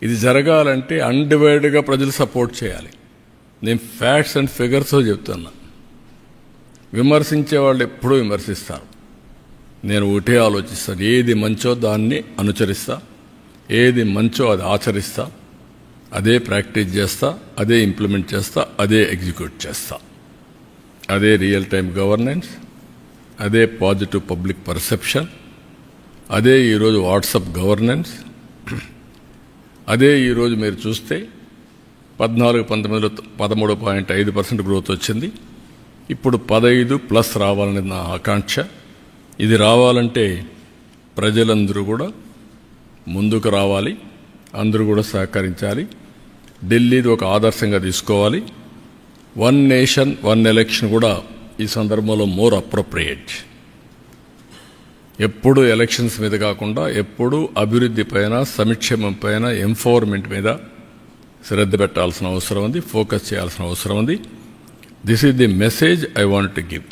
ఇది జరగాలంటే అన్డివైడెడ్గా ప్రజలు సపోర్ట్ చేయాలి. నేను ఫ్యాక్ట్స్ అండ్ ఫిగర్స్తో చెప్తున్నా. విమర్శించే వాళ్ళు ఎప్పుడూ విమర్శిస్తారు, నేను ఒకటే ఆలోచిస్తాను, ఏది మంచో దాన్ని అనుసరిస్తా, ఏది మంచో అది ఆచరిస్తా, అదే ప్రాక్టీస్ చేస్తా, అదే ఇంప్లిమెంట్ చేస్తా, అదే ఎగ్జిక్యూట్ చేస్తా. అదే రియల్ టైం గవర్నెన్స్, అదే పాజిటివ్ పబ్లిక్ పర్సెప్షన్, అదే ఈరోజు వాట్సాప్ గవర్నెన్స్, అదే ఈరోజు మీరు చూస్తే 14-19లో 13.5% గ్రోత్ వచ్చింది. ఇప్పుడు 15+ రావాలని నా ఆకాంక్ష. ఇది రావాలంటే ప్రజలందరూ కూడా ముందుకు రావాలి, అందరూ కూడా సహకరించాలి. ఢిల్లీది ఒక ఆదర్శంగా తీసుకోవాలి. 1 నేషన్ 1 ఎలక్షన్ కూడా ఈ సందర్భంలో మోర్ అప్రోప్రియేట్. ఎప్పుడు ఎలక్షన్స్ మీద కాకుండా ఎప్పుడు అభివృద్ధి పైన, సంక్షేమం పైన, ఎంపవర్మెంట్ మీద శ్రద్ధ పెట్టాల్సిన అవసరం ఉంది, ఫోకస్ చేయాల్సిన అవసరం ఉంది. This is the message I want to give.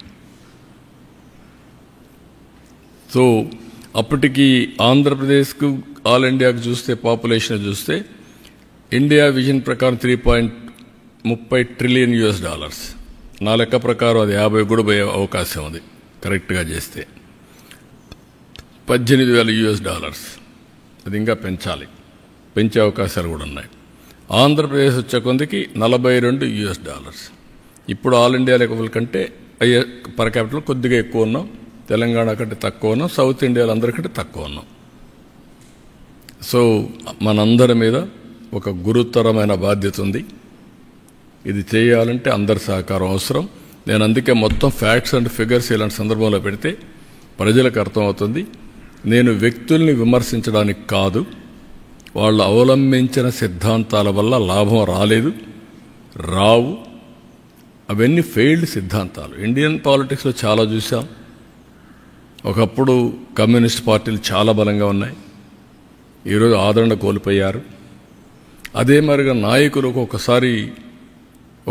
So అప్పటికి ఆంధ్రప్రదేశ్కు, ఆల్ ఇండియాకు చూస్తే, పాపులేషన్ చూస్తే ఇండియా విజన్ ప్రకారం $3.30 ట్రిలియన్. నా లెక్క ప్రకారం అది 50 కూడా పోయే అవకాశం ఉంది కరెక్ట్గా చేస్తే. $18,000. అది ఇంకా పెంచాలి, పెంచే అవకాశాలు కూడా ఉన్నాయి. ఆంధ్రప్రదేశ్ వచ్చే కొందికి $42. ఇప్పుడు ఆల్ ఇండియా లెవెల్ కంటే పర్ క్యాపిటల్ కొద్దిగా ఎక్కువ ఉన్నాం, తెలంగాణ కంటే తక్కువ ఉన్నాం, సౌత్ ఇండియాలో అందరికంటే తక్కువ ఉన్నాం. సో మనందరి మీద ఒక గురుతరమైన బాధ్యత ఉంది. ఇది చేయాలంటే అందరి సహకారం అవసరం. నేను అందుకే మొత్తం ఫ్యాక్ట్స్ అండ్ ఫిగర్స్ ఇలాంటి సందర్భంలో పెడితే ప్రజలకు అర్థమవుతుంది. నేను వ్యక్తుల్ని విమర్శించడానికి కాదు, వాళ్ళు అవలంబించిన సిద్ధాంతాల వల్ల లాభం రాలేదు, రావు. అవన్నీ ఫెయిల్డ్ సిద్ధాంతాలు. ఇండియన్ పాలిటిక్స్లో చాలా చూసాం. ఒకప్పుడు కమ్యూనిస్ట్ పార్టీలు చాలా బలంగా ఉన్నాయి, ఈరోజు ఆదరణ కోల్పోయారు. అదే మరిగా నాయకులు ఒక్కొక్కసారి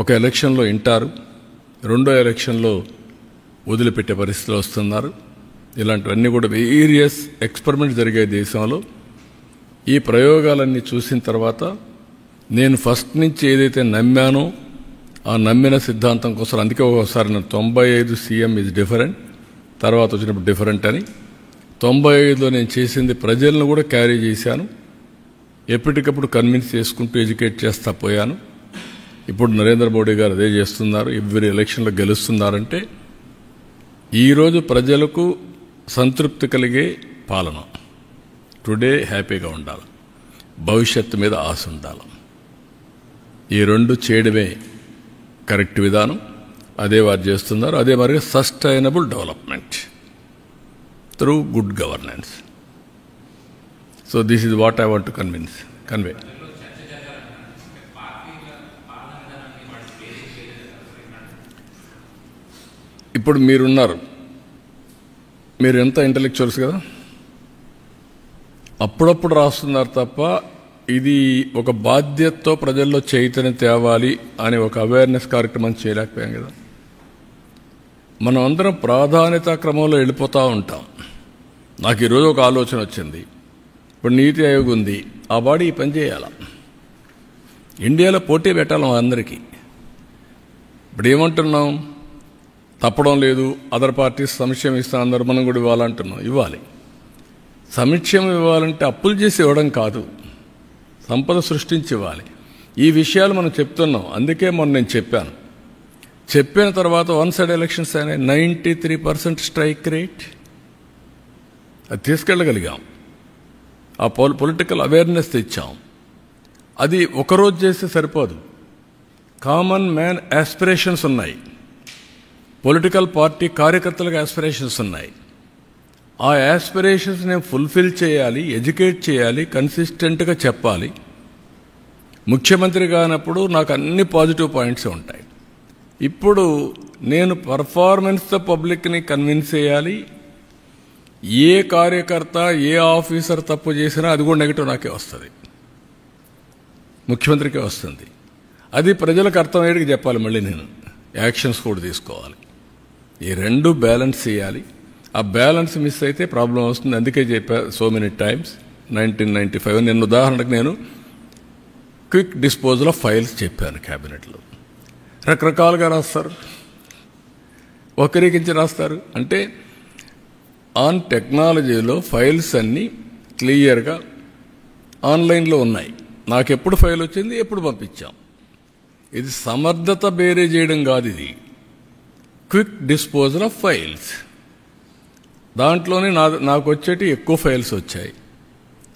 ఒక ఎలక్షన్లో వింటారు, రెండో ఎలక్షన్లో వదిలిపెట్టే పరిస్థితిలో వస్తున్నారు. ఇలాంటివన్నీ కూడా వేరియస్ ఎక్స్పెరిమెంట్ జరిగే దేశంలో. ఈ ప్రయోగాలన్నీ చూసిన తర్వాత నేను ఫస్ట్ నుంచి ఏదైతే నమ్మానో ఆ నమ్మిన సిద్ధాంతం కోసం, అందుకే ఒకసారి నేను 95 సీఎం ఈజ్ డిఫరెంట్, తర్వాత వచ్చినప్పుడు డిఫరెంట్ అని, 95లో నేను చేసింది ప్రజలను కూడా క్యారీ చేశాను. ఎప్పటికప్పుడు కన్విన్స్ చేసుకుంటూ ఎడ్యుకేట్ చేస్తా పోయాను. ఇప్పుడు నరేంద్ర మోడీ గారు అదే చేస్తున్నారు, ఎవ్రీ ఎలక్షన్లో గెలుస్తున్నారంటే ఈరోజు ప్రజలకు సంతృప్తి కలిగే పాలన. టుడే హ్యాపీగా ఉండాలి, భవిష్యత్తు మీద ఆశ ఉండాలి. ఈ రెండు చేయడమే కరెక్ట్ విధానం. అదే వారు చేస్తున్నారు. అదే మరిగా sustainable development through good governance. So this is what I want to convey. ఇప్పుడు మీరున్నారు, మీరు ఎంత ఇంటలెక్చువల్స్ కదా, అప్పుడప్పుడు రాస్తున్నారు తప్ప ఇది ఒక బాధ్యతతో ప్రజల్లో చైతన్యం తేవాలి అని ఒక అవేర్నెస్ కార్యక్రమం చేయలేకపోయాం కదా. మనం అందరం ప్రాధాన్యత క్రమంలో వెళ్ళిపోతూ ఉంటాం. నాకు ఈరోజు ఒక ఆలోచన వచ్చింది. ఇప్పుడు నీతి ఆయోగ్ ఉంది, ఆ బాడీ ఈ పని చేయాల, ఇండియాలో పోటీ పెట్టాలి అందరికీ. ఇప్పుడు ఏమంటున్నాం, తప్పడం లేదు, అదర్ పార్టీస్ సంక్షేమం ఇస్తాను, అందరూ మనం కూడా ఇవ్వాలంటున్నాం. ఇవ్వాలి. సంక్షేమం ఇవ్వాలంటే అప్పులు చేసి ఇవ్వడం కాదు, సంపద సృష్టించి ఇవ్వాలి. ఈ విషయాలు మనం చెప్తున్నాం. అందుకే మొన్న నేను చెప్పిన తర్వాత 1 సైడ్ ఎలక్షన్స్ అయినాయి, 93% స్ట్రైక్ రేట్. అది తీసుకెళ్ళగలిగాం. ఆ పొలిటికల్ అవేర్నెస్ తెచ్చాం. అది ఒకరోజు చేస్తే సరిపోదు. కామన్ మ్యాన్ యాస్పిరేషన్స్ ఉన్నాయి, పొలిటికల్ పార్టీ కార్యకర్తలకు యాస్పిరేషన్స్ ఉన్నాయి. ఆ యాస్పిరేషన్స్ నేను ఫుల్ఫిల్ చేయాలి, ఎడ్యుకేట్ చేయాలి, కన్సిస్టెంట్గా చెప్పాలి. ముఖ్యమంత్రి కానప్పుడు నాకు అన్ని పాజిటివ్ పాయింట్స్ ఉంటాయి. ఇప్పుడు నేను పర్ఫార్మెన్స్తో పబ్లిక్ని కన్విన్స్ చేయాలి. ఏ కార్యకర్త, ఏ ఆఫీసర్ తప్పు చేసినా అది కూడా నెగిటివ్ నాకే వస్తుంది, ముఖ్యమంత్రికే వస్తుంది. అది ప్రజలకు అర్థమయ్యేటికి చెప్పాలి. మళ్ళీ నేను యాక్షన్స్ కూడా తీసుకోవాలి. ఈ రెండు బ్యాలెన్స్ చేయాలి. ఆ బ్యాలెన్స్ మిస్ అయితే ప్రాబ్లం వస్తుంది. అందుకే చెప్పా సో మెనీ టైమ్స్. 1995 నిన్న ఉదాహరణకు నేను క్విక్ డిస్పోజల్ ఆఫ్ ఫైల్స్ చెప్పాను క్యాబినెట్లో. రకరకాలుగా రాస్తారు, వక్రీకరించి రాస్తారు. అంటే ఆన్ టెక్నాలజీలో ఫైల్స్ అన్నీ క్లియర్గా ఆన్లైన్లో ఉన్నాయి. నాకు ఎప్పుడు ఫైల్ వచ్చింది, ఎప్పుడు పంపించాం. ఇది సమర్థత బేరే చేయడం కాదు, ఇది క్విక్ డిస్పోజల్ ఆఫ్ ఫైల్స్. దాంట్లోనే నాకు వచ్చేటి ఎక్కువ ఫైల్స్ వచ్చాయి.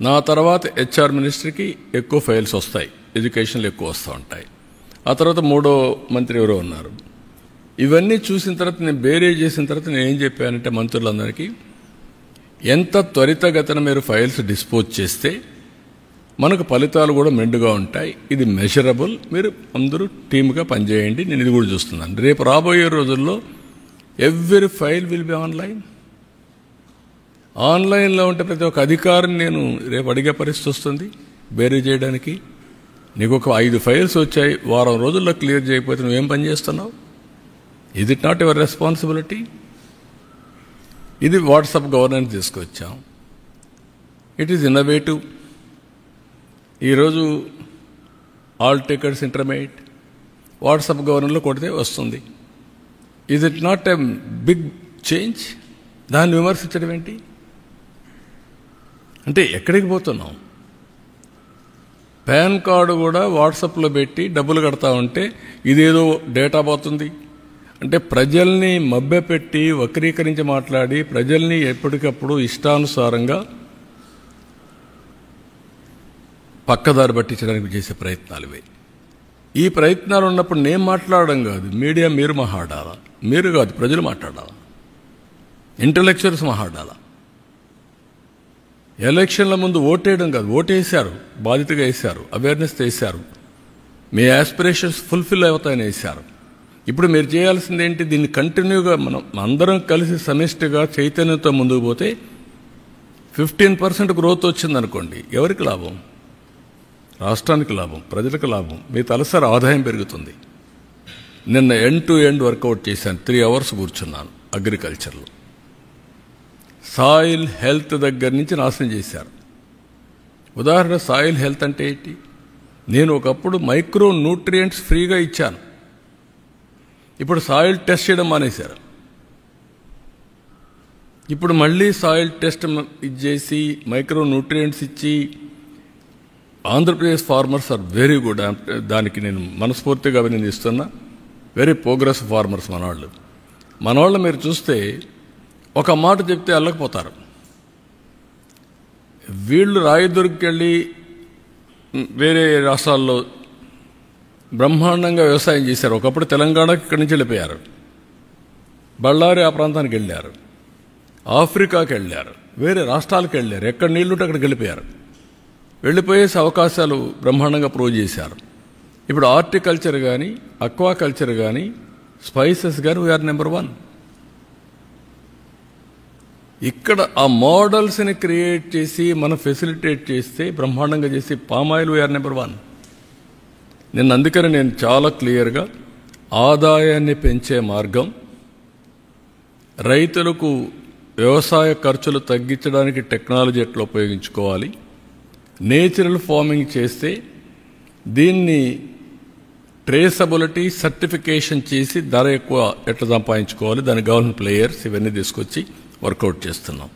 నా తర్వాత హెచ్ఆర్ మినిస్టర్కి ఎక్కువ ఫైల్స్ వస్తాయి, ఎడ్యుకేషన్లో ఎక్కువ వస్తూ ఉంటాయి. ఆ తర్వాత మూడో మంత్రి ఎవరో ఉన్నారు. ఇవన్నీ చూసిన తర్వాత నేను బేరే చేసిన తర్వాత నేను ఏం చెప్పానంటే మంత్రులందరికీ, ఎంత త్వరితగతిన మీరు ఫైల్స్ డిస్పోజ్ చేస్తే మనకు ఫలితాలు కూడా మెండుగా ఉంటాయి. ఇది మెజరబుల్. మీరు అందరూ టీమ్గా పనిచేయండి. నేను ఇది కూడా చూస్తున్నాను. రేపు రాబోయే రోజుల్లో every file will be online. ఆన్లైన్లో ఉంటే ప్రతి ఒక్క అధికారిని నేను రేపు అడిగే పరిస్థితి వస్తుంది బేరీ చేయడానికి. నీకు ఒక 5 ఫైల్స్ వచ్చాయి, వారం రోజుల్లో క్లియర్ చేయకపోతే నువ్వేం పని చేస్తున్నావు? Is it not your responsibility? ఇది వాట్సాప్ గవర్నెన్స్ తీసుకొచ్చాం. It is innovative. ఈరోజు ఆల్ టికెట్స్ ఇంటర్మీడియట్ వాట్సాప్ గవర్నెన్స్లో కొడితే వస్తుంది. Is it not a big change? దాన్ని విమర్శించడం ఏంటి? అంటే ఎక్కడికి పోతున్నాం? పాన్ కార్డు కూడా వాట్సాప్లో పెట్టి డబ్బులు కడతా ఉంటే ఇదేదో డేటా పోతుంది అంటే ప్రజల్ని మభ్యపెట్టి వక్రీకరించి మాట్లాడి ప్రజల్ని ఎప్పటికప్పుడు ఇష్టానుసారంగా పక్కదారి పట్టించడానికి చేసే ప్రయత్నాలు ఇవే. ఈ ప్రయత్నాలు ఉన్నప్పుడు నేను మాట్లాడడం కాదు, మీడియా మీరు మాట్లాడాలా, మీరు కాదు ప్రజలు మాట్లాడాలా, ఇంటలెక్చువల్స్ మాట్లాడాలా. ఎలక్షన్ల ముందు ఓటేయడం కాదు, ఓటేశారు, బాధ్యతగా వేశారు, అవేర్నెస్ వేశారు, మీ ఆస్పిరేషన్స్ ఫుల్ఫిల్ అవుతాయని వేశారు. ఇప్పుడు మీరు చేయాల్సింది ఏంటి? దీన్ని కంటిన్యూగా మనం అందరం కలిసి సమిష్టిగా చైతన్యంతో ముందుకు పోతే 15% గ్రోత్ వచ్చిందనుకోండి, ఎవరికి లాభం? రాష్ట్రానికి లాభం, ప్రజలకు లాభం, మీ తలసరి ఆదాయం పెరుగుతుంది. నిన్న ఎండ్ టు ఎండ్ వర్కౌట్ చేశాను, 3 hours కూర్చున్నాను అగ్రికల్చర్లో. సాయిల్ హెల్త్ దగ్గర నుంచి నాశనం చేశారు. ఉదాహరణ సాయిల్ హెల్త్ అంటే ఏంటి? నేను ఒకప్పుడు మైక్రో న్యూట్రియంట్స్ ఫ్రీగా ఇచ్చాను, ఇప్పుడు సాయిల్ టెస్ట్ చేయడం మానేశారు. ఇప్పుడు మళ్ళీ సాయిల్ టెస్ట్ ఇచ్చేసి మైక్రో న్యూట్రియంట్స్ ఇచ్చి Andhra Pradesh farmers are very good. దానికి నేను మనస్ఫూర్తిగా అభినందిస్తున్నా. వెరీ ప్రోగ్రెస్ ఫార్మర్స్ మనవాళ్ళు మీరు చూస్తే ఒక మాట చెప్తే అల్లకపోతారు. వీళ్ళు రాయదుర్గెళ్ళి వేరే రాష్ట్రాల్లో బ్రహ్మాండంగా వ్యవసాయం చేశారు. ఒకప్పుడు తెలంగాణకి ఇక్కడి నుంచి వెళ్ళిపోయారు, బళ్ళారి ఆ ప్రాంతానికి వెళ్ళారు, ఆఫ్రికాకి వెళ్ళారు, వేరే రాష్ట్రాలకు వెళ్ళారు, ఎక్కడ నీళ్లుంటే అక్కడికి వెళ్ళిపోయారు. వెళ్ళిపోయేసి అవకాశాలు బ్రహ్మాండంగా ప్రూవ్ చేశారు. ఇప్పుడు హార్టికల్చర్ కానీ, అక్వాకల్చర్ కానీ, స్పైసెస్ కానీ వీఆర్ నెంబర్ 1. ఇక్కడ ఆ మోడల్స్ని క్రియేట్ చేసి మనం ఫెసిలిటేట్ చేస్తే బ్రహ్మాండంగా చేసి పామాయిల్ వీఆర్ నెంబర్ 1. అందుకని నేను చాలా క్లియర్గా ఆదాయాన్ని పెంచే మార్గం, రైతులకు వ్యవసాయ ఖర్చులు తగ్గించడానికి టెక్నాలజీ ఎట్లా ఉపయోగించుకోవాలి, నేచురల్ ఫార్మింగ్ చేస్తే దీన్ని ట్రేసబిలిటీ సర్టిఫికేషన్ చేసి ధర ఎక్కువ ఎట్లా సంపాదించుకోవాలి, దానికి కావాల్సిన ప్లేయర్స్ ఇవన్నీ తీసుకొచ్చి వర్కౌట్ చేస్తున్నాం.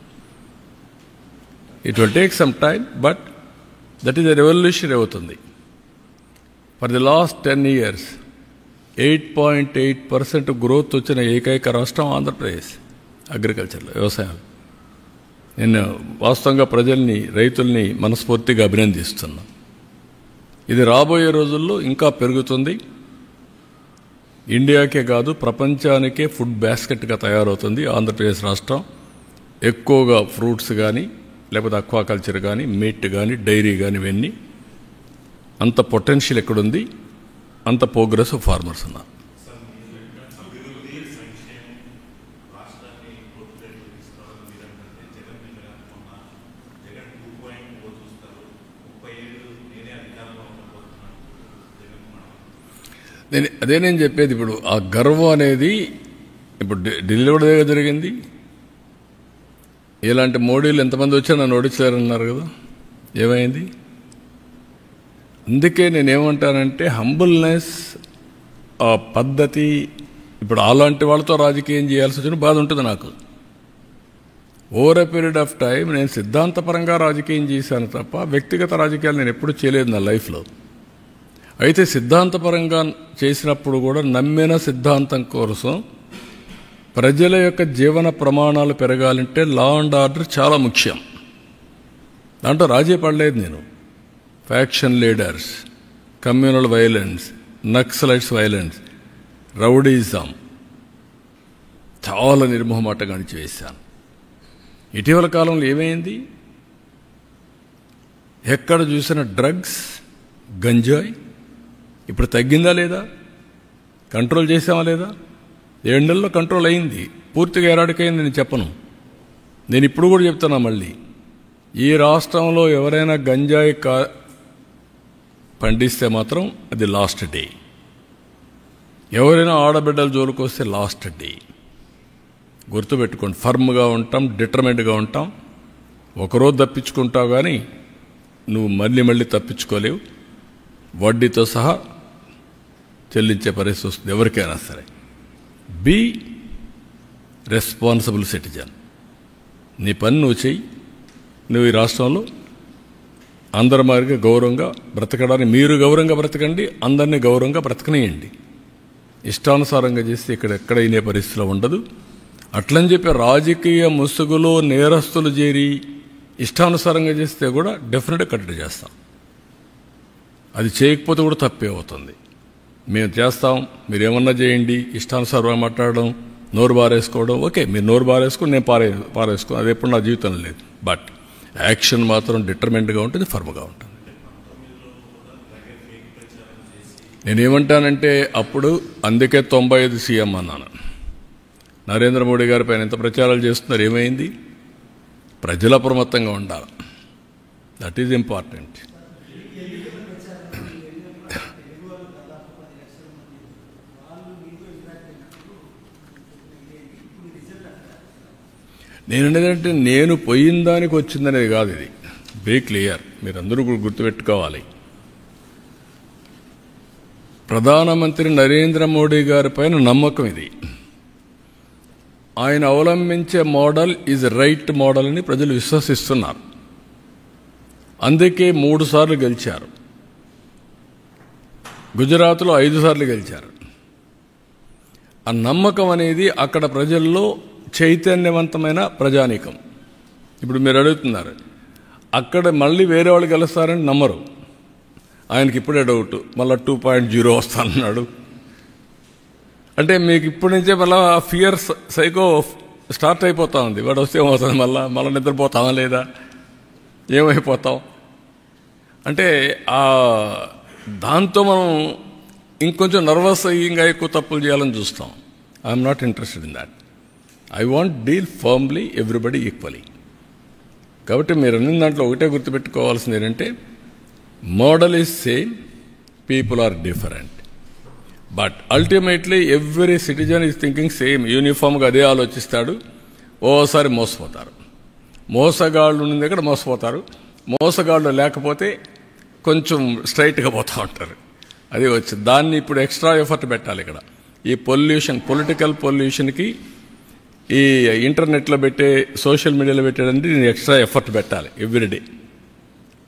It will take some time, but that is a revolution అవుతుంది. For the last 10 years 8.8% growth వచ్చిన ఏకైక రాష్ట్రం ఆంధ్రప్రదేశ్ అగ్రికల్చర్లో, వ్యవసాయం. నేను వాస్తవంగా ప్రజల్ని, రైతుల్ని మనస్ఫూర్తిగా అభినందిస్తున్నా. ఇది రాబోయే రోజుల్లో ఇంకా పెరుగుతుంది. ఇండియాకే కాదు ప్రపంచానికే ఫుడ్ బాస్కెట్గా తయారవుతుంది ఆంధ్రప్రదేశ్ రాష్ట్రం. ఎక్కువగా ఫ్రూట్స్ కానీ, లేకపోతే అక్వాకల్చర్ కానీ, మీట్ కానీ, డైరీ కానీ, ఇవన్నీ అంత పొటెన్షియల్ ఎక్కడుంది, అంత ప్రోగ్రెస్ ఫార్మర్స్ ఉన్నారు. అదే నేను చెప్పేది. ఇప్పుడు ఆ గర్వం అనేది ఇప్పుడు ఢిల్లీ కూడా జరిగింది. ఇలాంటి మోడీలు ఎంతమంది వచ్చా నన్ను ఓడించారన్నారు కదా, ఏమైంది? అందుకే నేనేమంటానంటే హంబుల్నెస్, ఆ పద్ధతి. ఇప్పుడు అలాంటి వాళ్ళతో రాజకీయం చేయాల్సి వచ్చిన బాధ ఉంటుంది నాకు. Over a period of time నేను సిద్ధాంతపరంగా రాజకీయం చేశాను తప్ప వ్యక్తిగత రాజకీయాలు నేను ఎప్పుడూ చేయలేదు నా లైఫ్లో. అయితే సిద్ధాంతపరంగా చేసినప్పుడు కూడా నమ్మిన సిద్ధాంతం కోసం ప్రజల యొక్క జీవన ప్రమాణాలు పెరగాలంటే లా అండ్ ఆర్డర్ చాలా ముఖ్యం. దాంట్లో రాజీ పడలేదు నేను. Faction leaders, communal violence, Naxalites violence, rowdyism చాలా నిర్మోహమాటంగా అణిచివేశాను. ఇటీవల కాలంలో ఏమైంది? ఎక్కడ చూసిన డ్రగ్స్, గంజాయి ఇప్పుడు తగ్గిందా లేదా? కంట్రోల్ చేసామా లేదా? 7 నెలల్లో కంట్రోల్ అయింది. పూర్తిగా ఎరాడికైంది నేను చెప్పను. నేను ఇప్పుడు కూడా చెప్తున్నా మళ్ళీ, ఈ రాష్ట్రంలో ఎవరైనా గంజాయి పండిస్తే మాత్రం అది లాస్ట్ డే. ఎవరైనా ఆడబిడ్డల జోలికి వస్తే లాస్ట్ డే. గుర్తుపెట్టుకోండి, ఫర్మ్గా ఉంటాం, డిటర్మెంట్గా ఉంటాం. ఒకరోజు తప్పించుకుంటావు కానీ నువ్వు మళ్ళీ తప్పించుకోలేవు. వడ్డీతో సహా చెల్లించే పరిస్థితి వస్తుంది ఎవరికైనా సరే. Be responsible citizen. నీ పని నువ్వు చెయ్యి. నువ్వు ఈ రాష్ట్రంలో అందరి మాదిరిగా గౌరవంగా బ్రతకడానికి మీరు గౌరవంగా బ్రతకండి, అందరినీ గౌరవంగా బ్రతకనియండి. ఇష్టానుసారంగా చేస్తే ఎక్కడ అయినే పరిస్థితిలో ఉండదు. అట్లని చెప్పి రాజకీయ ముసుగులో నేరస్తులు చేరి ఇష్టానుసారంగా చేస్తే కూడా డెఫినెట్గా కట్టడి చేస్తాం. అది చేయకపోతే కూడా తప్పే అవుతుంది. మేము చేస్తాం, మీరేమన్నా చేయండి. ఇష్టానుసారంగా మాట్లాడడం, నోరు బారేసుకోవడం, ఓకే మీరు నోరు బారేసుకుని నేను పారేసుకో, అది ఎప్పుడు నా జీవితంలో లేదు. బట్ యాక్షన్ మాత్రం డిటర్మెంట్గా ఉంటుంది, ఫర్మ్గా ఉంటుంది. నేనేమంటానంటే అప్పుడు అందుకే 95 సీఎం అన్నాను. నరేంద్ర మోడీ గారి పైన ఎంత ప్రచారాలు చేస్తున్నారు, ఏమైంది? ప్రజలు అప్రమత్తంగా ఉండాలి. That is important. నేననేదంటే నేను పోయిన దానికి వచ్చిందనేది కాదు. ఇది బీ క్లియర్, మీరందరూ గుర్తుపెట్టుకోవాలి. ప్రధానమంత్రి నరేంద్ర మోడీ గారి పైన నమ్మకం ఇది. ఆయన అవలంబించే మోడల్ ఈజ్ రైట్ మోడల్ అని ప్రజలు విశ్వసిస్తున్నారు. అందుకే 3 సార్లు గెలిచారు. గుజరాత్లో 5 సార్లు గెలిచారు. ఆ నమ్మకం అనేది అక్కడ ప్రజల్లో చైతన్యవంతమైన ప్రజానీకం. ఇప్పుడు మీరు అడుగుతున్నారు, అక్కడ మళ్ళీ వేరే వాళ్ళు గెలుస్తారని నమ్మరు. ఆయనకి ఇప్పుడే డౌట్, మళ్ళీ 2.0 వస్తానన్నాడు. అంటే మీకు ఇప్పటి నుంచే మళ్ళీ ఫియర్ సైకో స్టార్ట్ అయిపోతా ఉంది. వాడు వస్తే ఏమవుతుంది, మళ్ళీ నిద్రపోతామా లేదా, ఏమైపోతాం అంటే దాంతో మనం ఇంకొంచెం నర్వస్ అయ్యి ఇంకా ఎక్కువ తప్పులు చేయాలని చూస్తాం. I'm not interested in that. I want deal firmly everybody equally. కాబట్టి మీరు అన్ని దాంట్లో ఒకటే గుర్తుపెట్టుకోవాల్సింది ఏంటంటే model is same, people are different. But ultimately every citizen is thinking same. యూనిఫామ్గా అదే ఆలోచిస్తాడు. ఓసారి మోసపోతారు. మోసగాళ్ళు ఉన్న దగ్గర మోసపోతారు. మోసగాళ్ళు లేకపోతే కొంచెం స్ట్రైట్గా పోతూ ఉంటారు. అది వచ్చింది. దాన్ని ఇప్పుడు ఎక్స్ట్రా ఎఫర్ట్ పెట్టాలి. ఇక్కడ ఈ పొలిటికల్ పొల్యూషన్కి ఈ ఇంటర్నెట్లో పెట్టే, సోషల్ మీడియాలో పెట్టేదంటే నేను ఎక్స్ట్రా ఎఫర్ట్ పెట్టాలి everyday.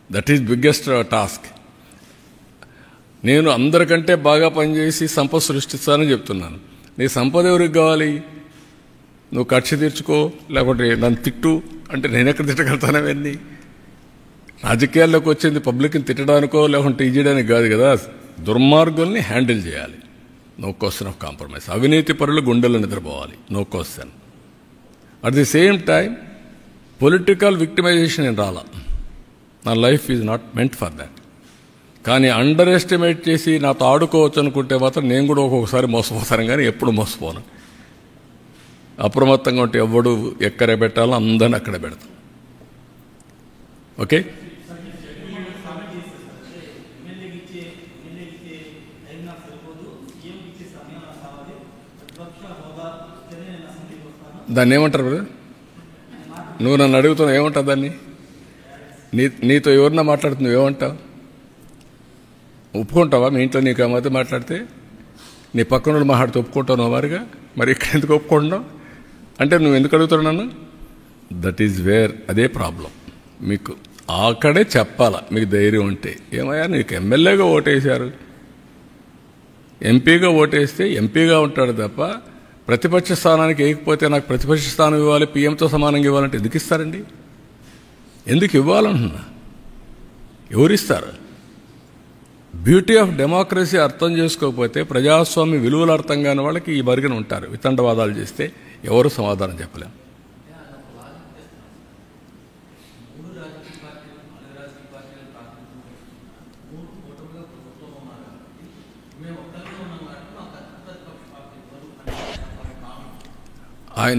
That is biggest task. నేను అందరికంటే బాగా పనిచేసి సంపద సృష్టిస్తానని చెప్తున్నాను. నీ సంపద ఎవరికి కావాలి? నువ్వు కక్ష తీర్చుకో, లేకపోతే నన్ను తిట్టు అంటే నేను ఎక్కడ తిట్టగలుగుతానవన్నీ? రాజకీయాల్లోకి వచ్చింది పబ్లిక్ని తిట్టడానికో లేకుంటే చేయడానికి కాదు కదా. దుర్మార్గుల్ని హ్యాండిల్ చేయాలి. No question of compromise. అవినీతి పరులు గుండెల్లో నిద్రపోవాలి. No question. At the same time political victimisation నేను రాలా. నా life is not meant for that. కానీ అండర్ ఎస్టిమేట్ చేసి నాతో ఆడుకోవచ్చు అనుకుంటే మాత్రం నేను కూడా ఒక్కొక్కసారి మోసపోతాను, కానీ ఎప్పుడు మోసపోను. అప్రమత్తంగా ఉంటే ఎవడు ఎక్కడే పెట్టాలో అందరిని అక్కడే పెడతాం. ఓకే. దాన్ని ఏమంటారు బ్రదర్? నువ్వు నన్ను అడుగుతున్నావు ఏమంటావు దాన్ని? నీతో ఎవరన్నా మాట్లాడుతున్నావు ఏమంటావు? ఒప్పుకుంటావా? మీ ఇంట్లో నీకు ఏమైతే మాట్లాడితే నీ పక్కన మాట్లాడితే ఒప్పుకుంటావు వారిగా? మరి ఇక్కడ ఎందుకు ఒప్పుకుంటున్నావు అంటే నువ్వు ఎందుకు అడుగుతావు నన్ను? దట్ ఈజ్ వేర్ అదే ప్రాబ్లం. మీకు అక్కడే చెప్పాలా మీకు ధైర్యం ఉంటే. ఏమయ్యా నీకు ఎమ్మెల్యేగా ఓటేశారు, ఎంపీగా ఓటేస్తే ఎంపీగా ఉంటాడు తప్ప ప్రతిపక్ష స్థానానికి వేయకపోతే నాకు ప్రతిపక్ష స్థానం ఇవ్వాలి, పీఎంతో సమానంగా ఇవ్వాలంటే ఎందుకు ఇస్తారండి? ఎందుకు ఇవ్వాలంటున్నా? ఎవరిస్తారు? బ్యూటీ ఆఫ్ డెమోక్రసీ అర్థం చేసుకోకపోతే, ప్రజాస్వామ్య విలువలు అర్థం కాని వాళ్ళకి ఈ మరిగిన ఉంటారు. వితండవాదాలు చేస్తే ఎవరు సమాధానం చెప్పలేం.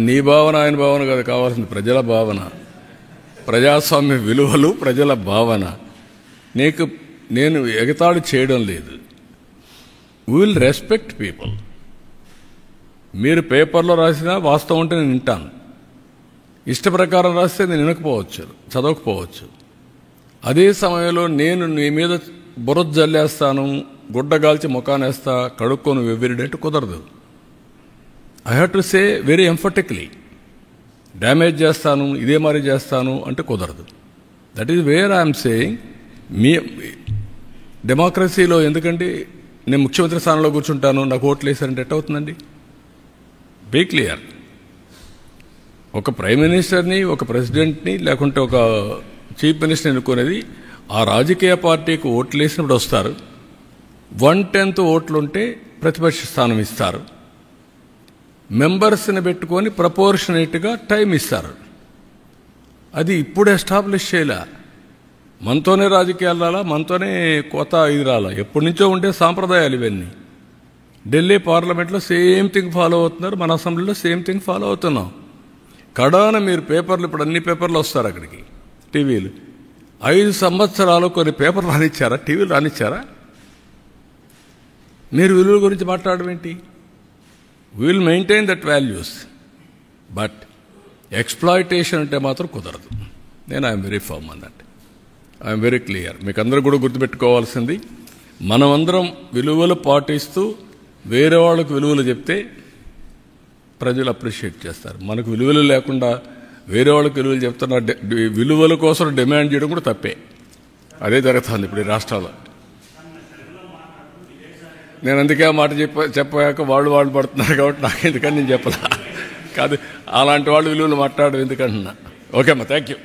నీ భావన ఆయన భావన కాదు కావాల్సింది, ప్రజల భావన, ప్రజాస్వామ్య విలువలు, ప్రజల భావన. నేను ఎగతాళి చేయడం లేదు. We will respect people. మీరు పేపర్లో రాసినా వాస్తవం ఉంటే నేను వింటాను, ఇష్ట ప్రకారం రాస్తే నేను వినకపోవచ్చు, చదవకపోవచ్చు. అదే సమయంలో నేను నీ మీద బురద జల్లేస్తాను, గుడ్డగాల్చి ముఖానేస్తా, కడుక్కొని వెవ్విరిడంటే కుదరదు. I have to say very emphatically, damage చేస్తాను, ఇదే మరి చేస్తాను అంటే కుదరదు. That is where I'm saying. మీ డెమోక్రసీలో ఎందుకంటే నేను ముఖ్యమంత్రి స్థానంలో కూర్చుంటాను, నాకు ఓట్లు వేసారంటే ఎట్ట అవుతుందండి? Be clear. ఒక ప్రైమ్ మినిస్టర్ని, ఒక ప్రెసిడెంట్ని, లేకుంటే ఒక చీఫ్ మినిస్టర్ని ఎన్నుకునేది ఆ రాజకీయ పార్టీకి ఓట్లు వేసినప్పుడు వస్తారు. 1/10 ఓట్లుంటే ప్రతిపక్ష స్థానం ఇస్తారు. మెంబర్స్ని పెట్టుకొని ప్రపోర్షనేట్గా టైం ఇస్తారు. అది ఇప్పుడు ఎస్టాబ్లిష్ చేయలే. మనతోనే రాజకీయాలు రాలా, మనతోనే కొత్త ఇది రాలా, ఎప్పటి నుంచో ఉండే సాంప్రదాయాలు ఇవన్నీ. ఢిల్లీ పార్లమెంట్లో సేమ్ థింగ్ ఫాలో అవుతున్నారు, మన అసెంబ్లీలో సేమ్ థింగ్ ఫాలో అవుతున్నాం. కడాన మీరు పేపర్లు, ఇప్పుడు అన్ని పేపర్లు వస్తారు అక్కడికి, టీవీలు. 5 సంవత్సరాలు కొన్ని పేపర్లు రానిచ్చారా? టీవీలు రానిచ్చారా? మీరు విలువల గురించి మాట్లాడడం ఏంటి? Will maintain that values, but exploitation అంటే మాత్రం కుదరదు. నేను I'm very firm on that. I'm very clear. మీకు అందరూ కూడా గుర్తుపెట్టుకోవాల్సింది, మనమందరం విలువలు పాటిస్తూ వేరే వాళ్ళకు విలువలు చెప్తే ప్రజలు అప్రిషియేట్ చేస్తారు. మనకు విలువలు లేకుండా వేరే వాళ్ళకి విలువలు చెప్తున్న విలువల కోసం డిమాండ్ చేయడం కూడా తప్పే. అదే జరుగుతుంది ఇప్పుడు ఈ రాష్ట్రాల్లో. నేను అందుకే ఆ మాట చెప్పాక వాళ్ళు పడుతున్నారు కాబట్టి నాకు ఎందుకని నేను చెప్పలా. కాదు, అలాంటి వాళ్ళు విలువలు మాట్లాడడం ఎందుకంటున్నా. ఓకే అమ్మా, థ్యాంక్ యూ.